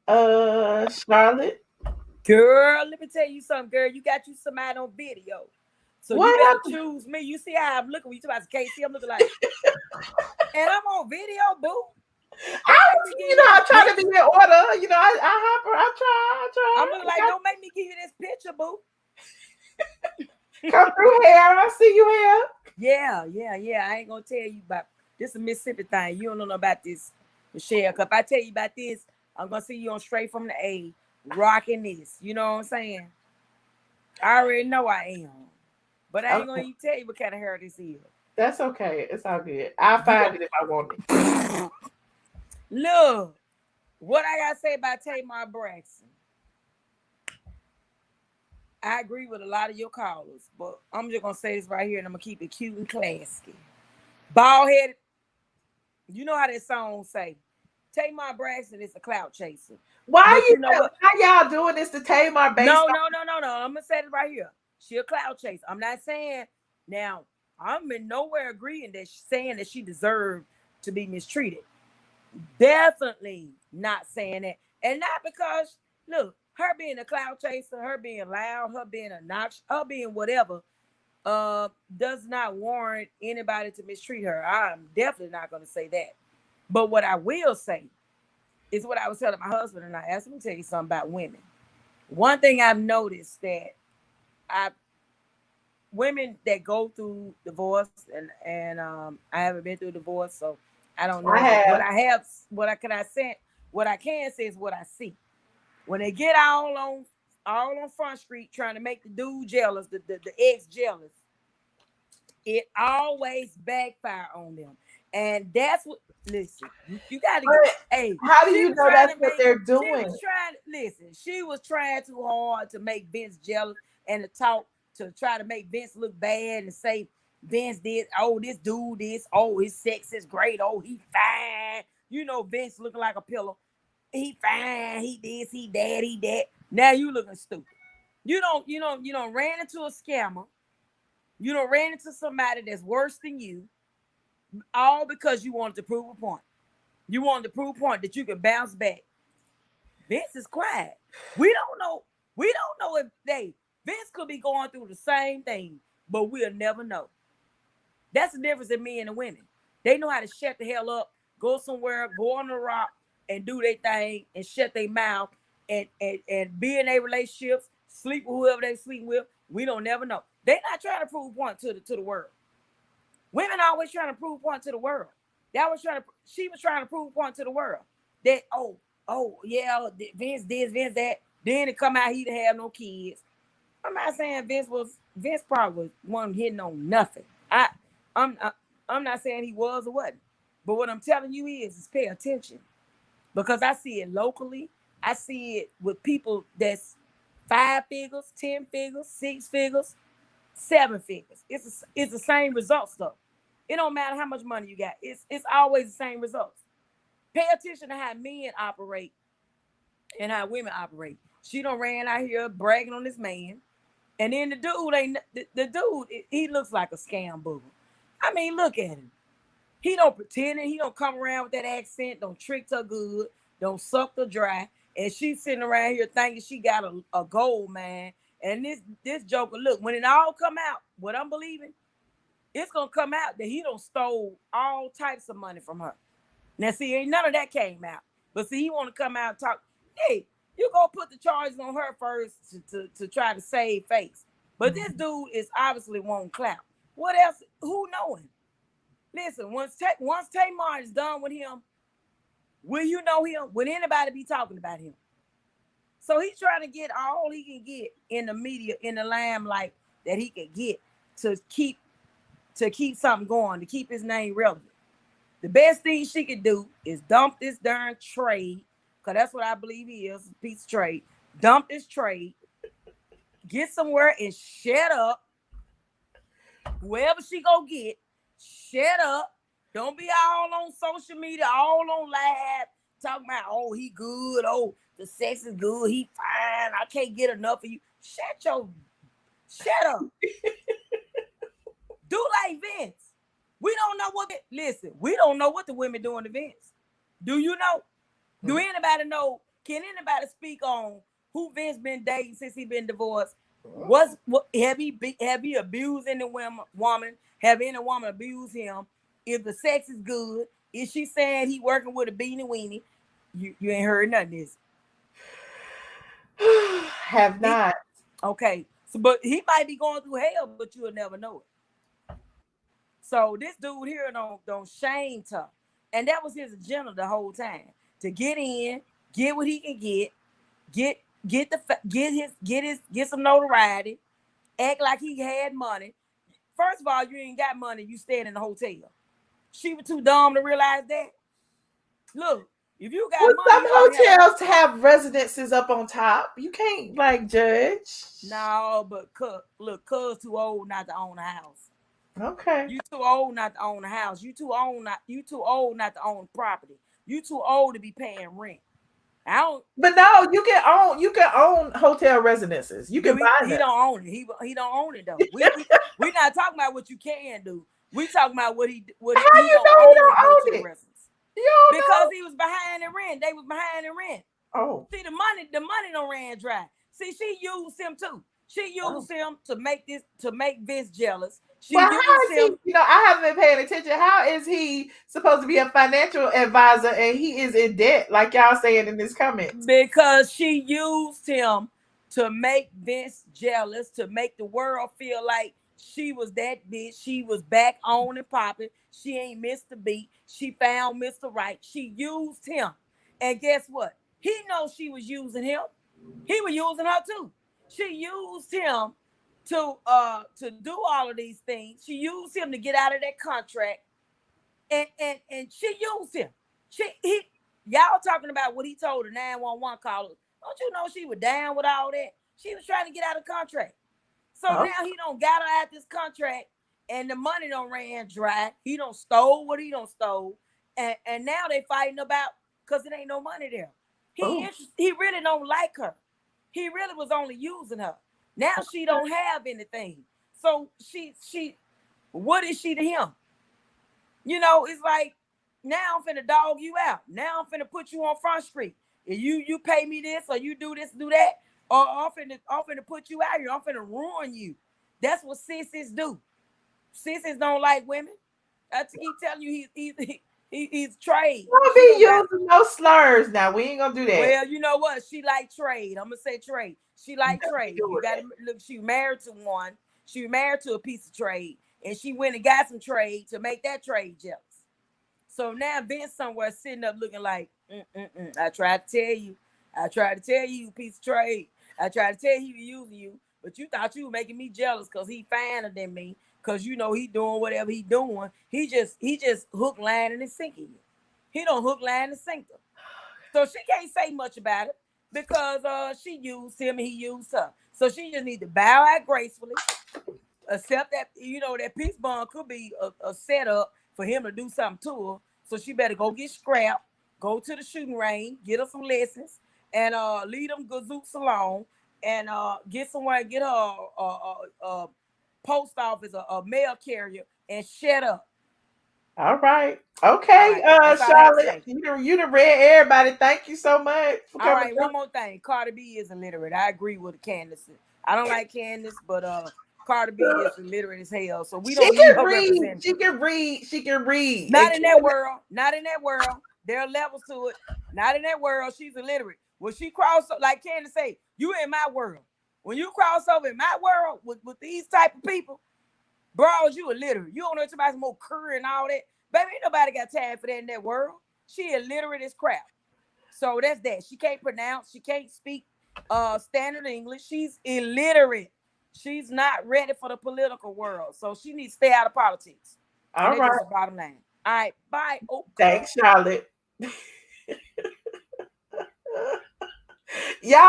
Charlotte. Girl, let me tell you something, girl. You got you somebody on video. So What you gotta happened? choose me. You see how I'm looking when you talk about Casey, I'm looking like and I'm on video, boo. I'm trying to be in order. I try. I'm looking like, don't make me give you this picture, boo. Come through hair. I see you hair. Yeah. I ain't gonna tell you about this is a Mississippi thing. You don't know about this, Michelle. Cause if I tell you about this, I'm gonna see you on Straight from the A rocking this. You know what I'm saying? I already know I am. But I ain't gonna even tell you what kind of hair this is. That's okay. It's all good. I'll find it if I want it. Look, what I gotta say about Tamar Braxton. I agree with a lot of your callers, but I'm just gonna say this right here, and I'm gonna keep it cute and classy. Bald headed. You know how that song say? Tamar Braxton is a clout chaser. Why how y'all doing this to Tamar? No. I'm gonna say it right here. She a clout chaser. I'm not saying now. I'm in nowhere agreeing that she's saying that she deserved to be mistreated. Definitely not saying that, and not because look, her being a clout chaser, her being loud, her being obnoxious, her being whatever, does not warrant anybody to mistreat her. I'm definitely not going to say that. But what I will say is what I was telling my husband, and I asked him to tell you something about women. One thing I've noticed that women that go through divorce, and I haven't been through a divorce, so I don't know. What I can say is what I see. When they get all on Front Street trying to make the dude jealous, the ex jealous, it always backfire on them. And that's what, listen, you got to hey, how do you know that's what they're doing? She was trying too hard to make Vince jealous and to try to make Vince look bad and say Vince did, this dude this, his sex is great, he fine. Vince looking like a pillow. He fine, he this, he that. Now you looking stupid. You don't ran into a scammer. You don't ran into somebody that's worse than you, all because you wanted to prove a point. You wanted to prove a point that you can bounce back. Vince is quiet. We don't know if Vince could be going through the same thing, but we'll never know. That's the difference in men and women. They know how to shut the hell up, go somewhere, go on the rock, and do their thing and shut their mouth and be in their relationships, sleep with whoever they sleep with. We don't never know. They're not trying to prove point to the world. Women always trying to prove point to the world. She was trying to prove point to the world that yeah, Vince this, Vince that. Then it come out he didn't have no kids. I'm not saying Vince probably wasn't hitting on nothing. I'm not saying he was or wasn't. But what I'm telling you is pay attention. Because I see it locally. I see it with people that's 5 figures, 10 figures, 6 figures, 7 figures. It's the same results though. It don't matter how much money you got. It's always the same results. Pay attention to how men operate and how women operate. She done ran out here bragging on this man. And then the dude, he looks like a scam booger. I mean, look at him. He don't pretend it. He don't come around with that accent. Don't trick her good. Don't suck her dry. And she's sitting around here thinking she got a gold man. And this joker, look, when it all come out, what I'm believing, it's gonna come out that he done stole all types of money from her. Now, see, ain't none of that came out. But see, he want to come out and talk. Hey, you go put the charges on her first to try to save face. But this dude is obviously wanting clout. What else? Who knowing? Listen, once Tamar is done with him, will you know him? Will anybody be talking about him? So he's trying to get all he can get in the media, in the limelight that he can get to keep something going, to keep his name relevant. The best thing she could do is dump this darn trade, because that's what I believe he is, a piece of trade. Dump this trade, get somewhere and shut up. Whoever she go get, shut up. Don't be all on social media, all on live, talking about, oh, he good, oh, the sex is good, he fine, I can't get enough of you. Shut up. Do like Vince. We don't know we don't know what the women doing to Vince. Do you know? Do anybody know? Can anybody speak on who Vince been dating since he been divorced? Have he abused any woman? Have any woman abused him? If the sex is good, is she saying he working with a beanie weenie? You ain't heard nothing of this. Have not. Okay. So, but he might be going through hell, but you'll never know it. So this dude here don't shame her. And that was his agenda the whole time. To get in, get what he can get some notoriety, act like he had money. First of all, you ain't got money, you staying in the hotel. She was too dumb to realize that. Look, if you got money, some hotels have residences up on top. You can't judge. No, but cuz too old not to own a house. Okay. You too old not to own a house. You too old not to own property. You too old to be paying rent. But no, you can own hotel residences. You can buy them. He don't own it. He don't own it though. We not talking about what you can do. We talking about what he How you know he don't own it? Because he was behind in rent. They was behind in rent. Oh. See, the money don't ran dry. See, she used him too. She used him to make Vince jealous. How is he? I haven't been paying attention. How is he supposed to be a financial advisor and he is in debt, like y'all saying in this comment? Because she used him to make Vince jealous, to make the world feel like she was that bitch. She was back on and popping. She ain't missed the beat. She found Mr. Right. She used him. And guess what? He knows she was using him. He was using her too. She used him to do all of these things. She used him to get out of that contract, and she used him. Y'all talking about what he told the 911 caller. Don't you know she was down with all that? She was trying to get out of contract. So now he don't got her out this contract, and the money don't ran dry. He don't stole what he don't stole, and now they fighting about because it ain't no money there. He really don't like her. He really was only using her. Now she don't have anything. So she what is she to him? It's like, now I'm finna dog you out. Now I'm finna put you on Front Street. If you pay me this, or you do this, do that, or I'm finna put you out here. I'm finna ruin you. That's what sissies do. Sissies don't like women. I keep telling you, He's trade. Don't be using no slurs now. We ain't gonna do that. Well, you know what? She like trade. I'm gonna say trade. She like trade. You gotta look. She married to one. She married to a piece of trade, and she went and got some trade to make that trade jealous. So now Vince somewhere sitting up looking like, I tried to tell you. I tried to tell you, piece of trade. I tried to tell you he was using you, but you thought you were making me jealous because he finer than me. Cause you know he doing whatever he doing. He just hook, line, and sinking you. He don't hook, line, and sink her. So she can't say much about it because she used him and he used her. So she just need to bow out gracefully, accept that that peace bond could be a setup for him to do something to her. So she better go get scrapped, go to the shooting range, get her some lessons, and leave them gazooks alone, and get somewhere and get her a post office, a mail carrier, and shut up. All right. Okay, Charlotte, you done read everybody. Thank you so much. All right, one more thing. Cardi B is illiterate. I agree with Candace. I don't like Candace, but Cardi B is illiterate as hell. So we don't need her representation. She can read. She can read. Not in that world. Not in that world. There are levels to it. Not in that world. She's illiterate. When she cross, like Candace say, you in my world. When you cross over in my world with these type of people, bros, you illiterate. You don't know somebody's more curry and all that. Baby, ain't nobody got time for that in that world. She illiterate as crap. So that's that. She can't pronounce. She can't speak standard English. She's illiterate. She's not ready for the political world. So she needs to stay out of politics. All right. That's the bottom line. All right. Bye. Oh, thanks, Charlotte. Y'all,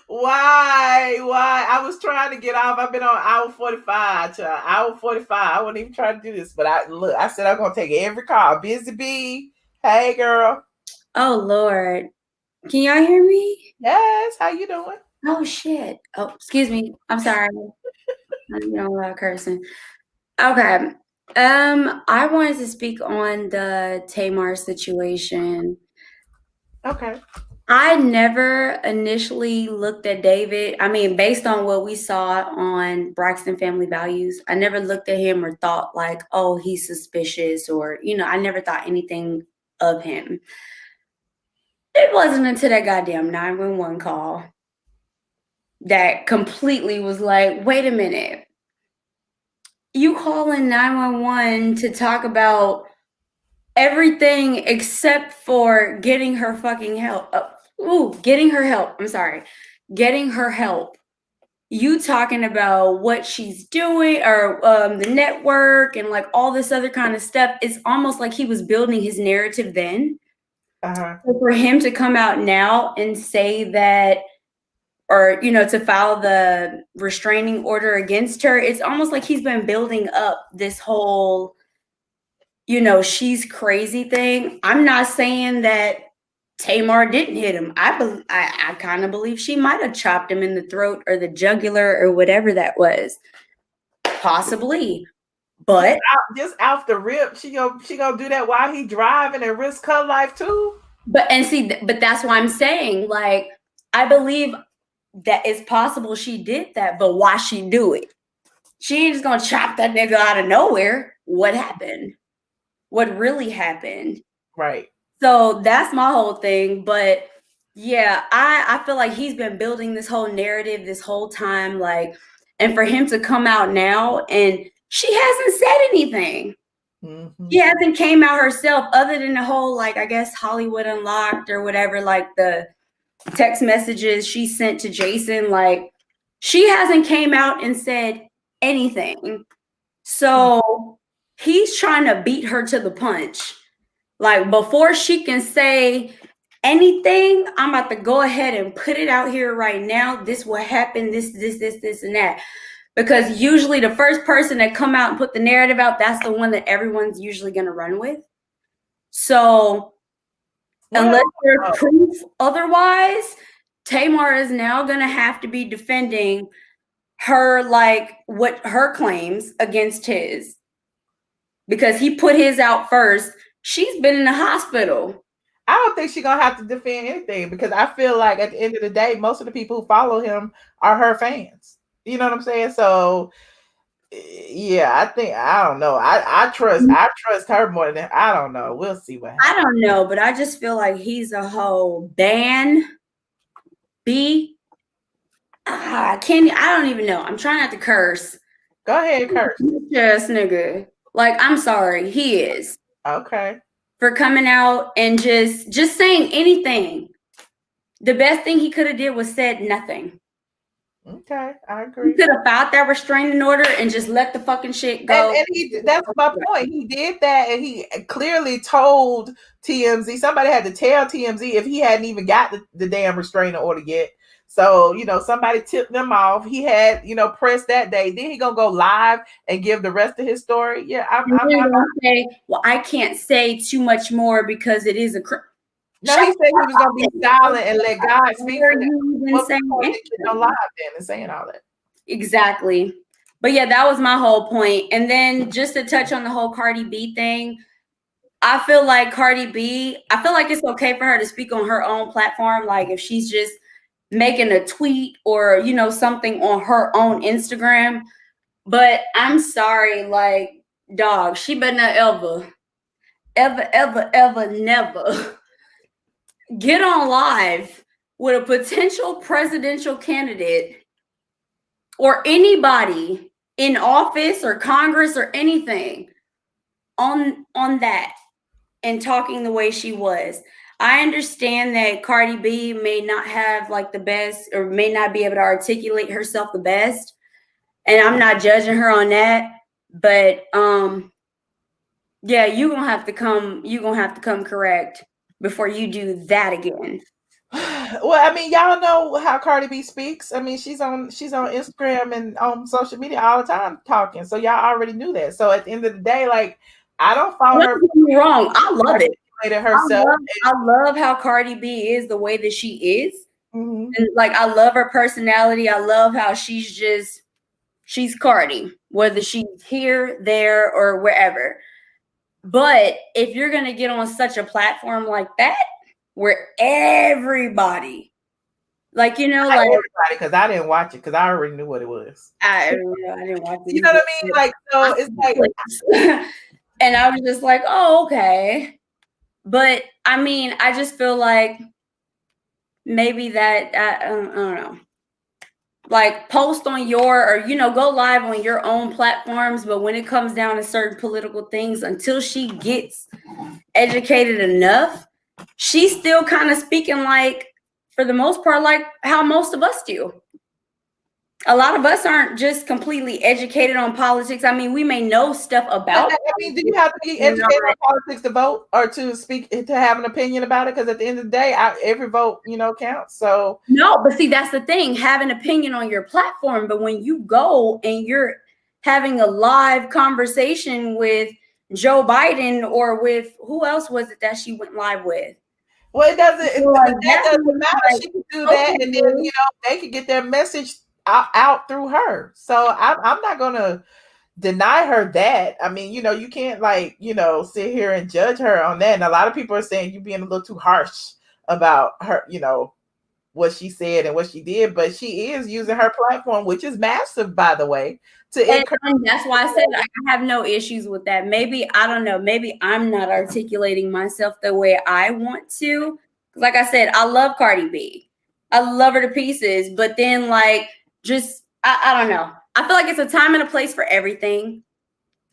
why? I was trying to get off. I've been on hour 45 to hour 45. I wasn't even trying to do this, but I said I'm gonna take every call. Busy Bee, hey girl. Oh Lord, can y'all hear me? Yes. How you doing? Oh shit. Oh, excuse me. I'm sorry. I'm not cursing. Okay. I wanted to speak on the Tamar situation. Okay. I never initially looked at David. I mean, based on what we saw on Braxton Family Values, I never looked at him or thought like, oh, he's suspicious, or, I never thought anything of him. It wasn't until that goddamn 911 call that completely was like, wait a minute. You calling 911 to talk about everything except for getting her fucking help. Getting her help. I'm sorry. Getting her help. You talking about what she's doing or the network and like all this other kind of stuff. It's almost like he was building his narrative then. So for him to come out now and say that, or, to file the restraining order against her, it's almost like he's been building up this whole, she's crazy thing. I'm not saying that Tamar didn't hit him. I kind of believe she might have chopped him in the throat or the jugular or whatever that was. Possibly. But just off the rip, she gonna do that while he driving and risk her life too. But that's why I'm saying, like, I believe that it's possible she did that, but why she do it? She ain't just gonna chop that nigga out of nowhere. What happened? What really happened? Right. So that's my whole thing. But yeah, I feel like he's been building this whole narrative this whole time, like, and for him to come out now and she hasn't said anything. Mm-hmm. She hasn't came out herself, other than the whole, like, I guess Hollywood Unlocked or whatever, like the text messages she sent to Jason, like, she hasn't came out and said anything. So he's trying to beat her to the punch. Like, before she can say anything, I'm about to go ahead and put it out here right now. This will happen, this, and that. Because usually the first person that come out and put the narrative out, that's the one that everyone's usually going to run with. So unless there's proof otherwise, Tamar is now going to have to be defending her, like, what her claims against his. Because he put his out first. She's been in the hospital. I don't think she's going to have to defend anything, because I feel like at the end of the day, most of the people who follow him are her fans. You know what I'm saying? So Yeah, I don't know. I trust her more than I don't know. We'll see what happens. I don't know, but I just feel like he's a whole I don't even know. I'm trying not to curse. Go ahead, curse. Yes, nigga. Like, I'm sorry, he is. Okay. For coming out and just saying anything. The best thing he could have did was said nothing. Okay, I agree. He could have filed that restraining order and just let the fucking shit go. And that's my point. He did that, and he clearly told TMZ. Somebody had to tell TMZ if he hadn't even got the damn restraining order yet. So, somebody tipped them off. He had, press that day. Then he gonna go live and give the rest of his story. Yeah, I'm gonna say, well, I can't say too much more because it is a crime. No, he said he was gonna be silent and let God speak for him. What saying live then and saying all that. Exactly. But yeah, that was my whole point. And then just to touch on the whole Cardi B thing, I feel like it's okay for her to speak on her own platform. Like if she's just making a tweet or, something on her own Instagram. But I'm sorry, like, dog, she better not ever, never get on live with a potential presidential candidate or anybody in office or Congress or anything on that and talking the way she was. I understand that Cardi B may not have like the best or may not be able to articulate herself the best. And I'm not judging her on that. But yeah, you're gonna have to come correct before you do that again. Well, I mean, y'all know how Cardi B speaks. I mean, she's on Instagram and on social media all the time talking. So y'all already knew that. So at the end of the day, like, I don't follow her. Don't get me wrong. I love it. Herself. I love how Cardi B is the way that she is. Mm-hmm. And like, I love her personality. I love how she's Cardi, whether she's here, there, or wherever. But if you're going to get on such a platform like that, where everybody, like, like because I didn't watch it because I already knew what it was. I didn't watch it. You know what I mean? Like, so it's like, and I was just like, oh, okay. But I mean, I just feel like maybe that I don't know. Like post on your or go live on your own platforms, but when it comes down to certain political things, until she gets educated enough, she's still kind of speaking like, for the most part, like how most of us do. A lot of us aren't just completely educated on politics. I mean, we may know stuff about. I mean, do you have to be educated on politics to vote or to speak, to have an opinion about it? Because at the end of the day, every vote, counts. So no, but see, that's the thing: have an opinion on your platform. But when you go and you're having a live conversation with Joe Biden or with who else was it that she went live with? Well, it doesn't. That doesn't matter. She can do that, and then they can get their message out through her. So I'm not gonna deny her that. I mean, you can't sit here and judge her on that. And a lot of people are saying you're being a little too harsh about her, what she said and what she did. But she is using her platform, which is massive, by the way, to encourage. And that's why I said I have no issues with that. Maybe, I don't know, maybe I'm not articulating myself the way I want to. Like I said, I love Cardi B. I love her to pieces. But then I don't know. I feel like it's a time and a place for everything.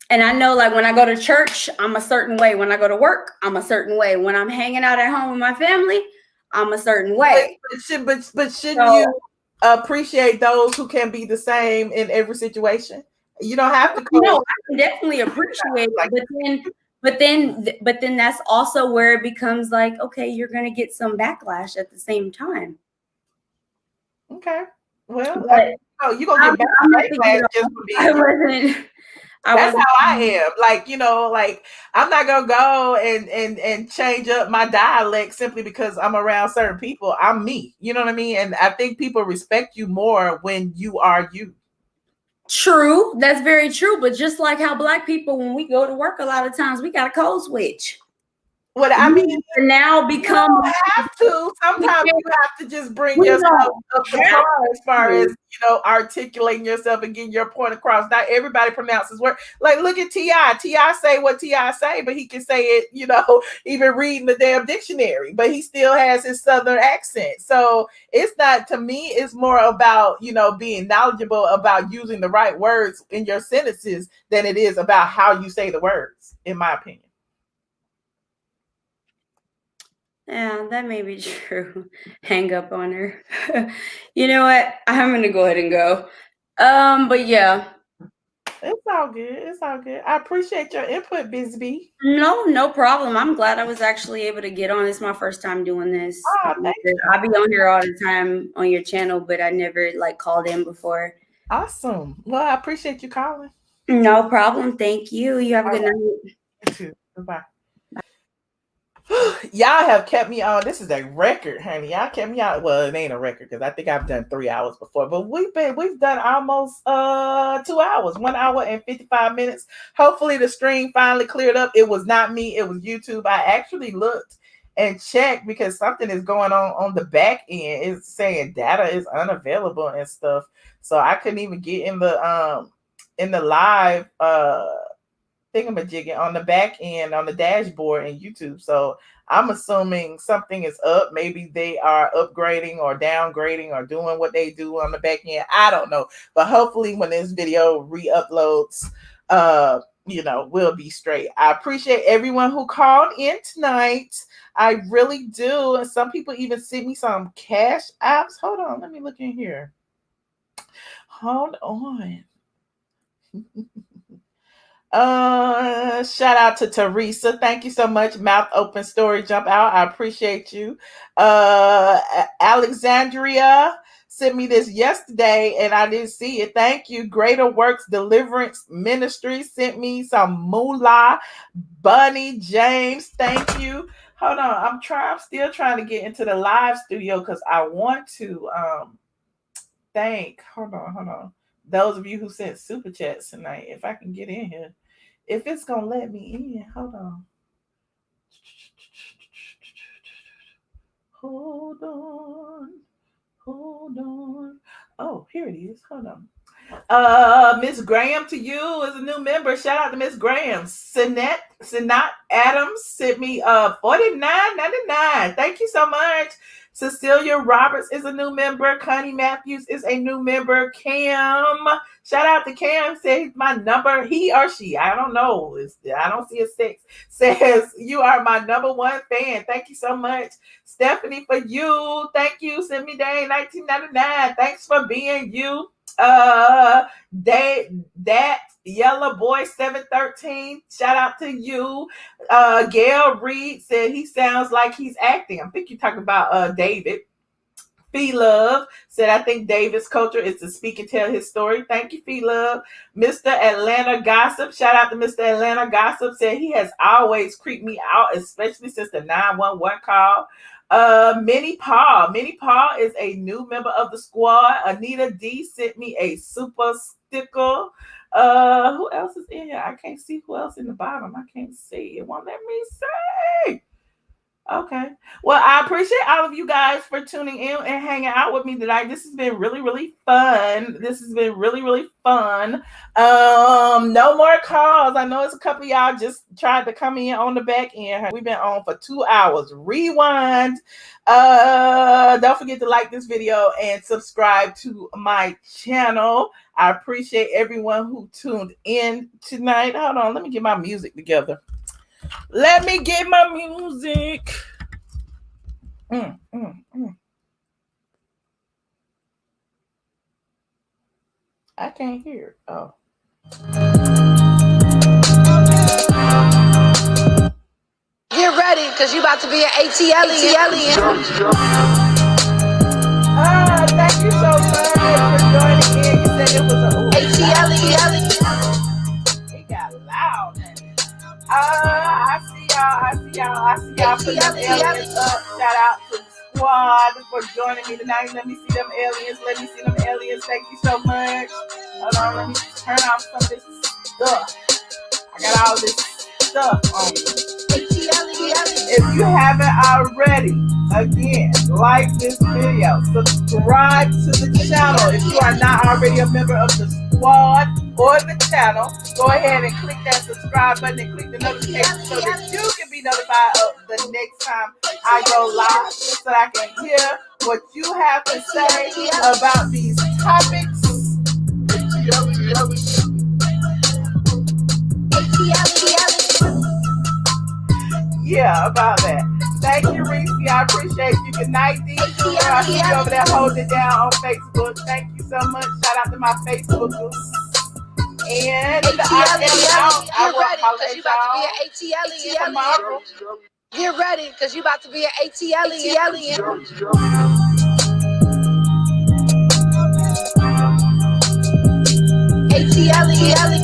And I know, like, when I go to church, I'm a certain way. When I go to work, I'm a certain way. When I'm hanging out at home with my family, I'm a certain way. But shouldn't you appreciate those who can be the same in every situation? You don't have to. No, I can definitely appreciate it. But then that's also where it becomes like, okay, you're going to get some backlash at the same time. Okay. Well, you're going to get backlash just for being. That's how I am. Like, I'm not gonna go and change up my dialect simply because I'm around certain people. I'm me. You know what I mean? And I think people respect you more when you are you. True. That's very true. But just like how Black people, when we go to work, a lot of times we got a code switch. What I mean, now become. You don't have to. Sometimes you have to just bring yourself up to par as far as, you know, articulating yourself and getting your point across. Not everybody pronounces word. Like, look at T.I. T.I. say what T.I. say, but he can say it, you know, even reading the damn dictionary, but he still has his Southern accent. So it's not, to me, it's more about, you know, being knowledgeable about using the right words in your sentences than it is about how you say the words, in my opinion. Yeah, that may be true. Hang up on her. You know what? I'm gonna go ahead and go. But yeah. It's all good. It's all good. I appreciate your input, Bisbee. No problem. I'm glad I was actually able to get on. It's my first time doing this. Oh, thank you. I'll be on here all the time on your channel, but I never like called in before. Awesome. Well, I appreciate you calling. No problem. Thank you. You have a good night. You too. Goodbye. Y'all have kept me on. This is a record, honey. Y'all kept me out. Well, it ain't a record because I think I've done 3 hours before, but we've done almost 2 hours, 1 hour and 55 minutes. Hopefully the stream finally cleared up. It was not me, it was YouTube. I actually looked and checked because something is going on the back end. It's saying data is unavailable and stuff. So I couldn't even get in the live thingamajiggy on the back end on the dashboard in YouTube. So I'm assuming something is up. Maybe they are upgrading or downgrading or doing what they do on the back end. I don't know. But hopefully when this video re-uploads, you know, we'll be straight. I appreciate everyone who called in tonight. I really do. And some people even sent me some cash apps. Hold on. Let me look in here. Hold on. Shout out to Teresa. Thank you so much. Mouth open story jump out. I appreciate you. Alexandria sent me this yesterday and I didn't see it. Thank you. Greater Works Deliverance Ministry sent me some moolah. Bunny James, thank you. Hold on. I'm still trying to get into the live studio because I want to thank. Hold on. Those of you who sent super chats tonight, if I can get in here. If it's gonna let me in, hold on. Hold on. Oh, here it is. Hold on. Miss Graham to you is a new member. Shout out to Miss Graham. Sinat Adams sent me $49.99. Thank you so much. Cecilia Roberts is a new member. Connie Matthews is a new member. Cam, shout out to Cam, says my number, he or she, I don't know. I don't see a sex. Says, you are my #1 fan. Thank you so much. Stephanie, for you. Thank you. Send me Dane $19.99. Thanks for being you. That Yellow Boy 713, shout out to you. Gail Reed said he sounds like he's acting. I think you're talking about David. Fee Love said, I think David's culture is to speak and tell his story. Thank you, Fee Love. Mr. Atlanta Gossip, shout out to Mr. Atlanta Gossip, said he has always creeped me out, especially since the 911 call. Minnie Paul is a new member of the squad. Anita D sent me a super sticker. Who else is in here? I can't see who else in the bottom. I can't see. It won't let me see. Okay. Well, I appreciate all of you guys for tuning in and hanging out with me tonight. This has been really, really fun. No more calls. I know it's a couple of y'all just tried to come in on the back end. We've been on for 2 hours. Rewind. Don't forget to like this video and subscribe to my channel. I appreciate everyone who tuned in tonight. Hold on. Let me get my music together. Let me get my music. I can't hear it. Oh. Get ready, because you about to be an ATLien. Thank you so much for joining in. You said it was an ATLien. It got loud. I see y'all putting them aliens up. Shout out to the squad for joining me tonight. Let me see them aliens. Thank you so much. Hold on, let me turn off some of this stuff. I got all this stuff on me. If you haven't already, again, like this video, subscribe to the channel. If you are not already a member of the squad or the channel, go ahead and click that subscribe button and click the notification so that you can be notified of the next time I go live, so that I can hear what you have to say about these topics. Yeah, about that. Thank you, Reese. I appreciate you. Good night, D. I see you over there holding it down on Facebook. Thank you so much. Shout out to my Facebookers. And I am out. I will holler at y'all tomorrow. Get ready, because you about to be an ATLien. ATLien.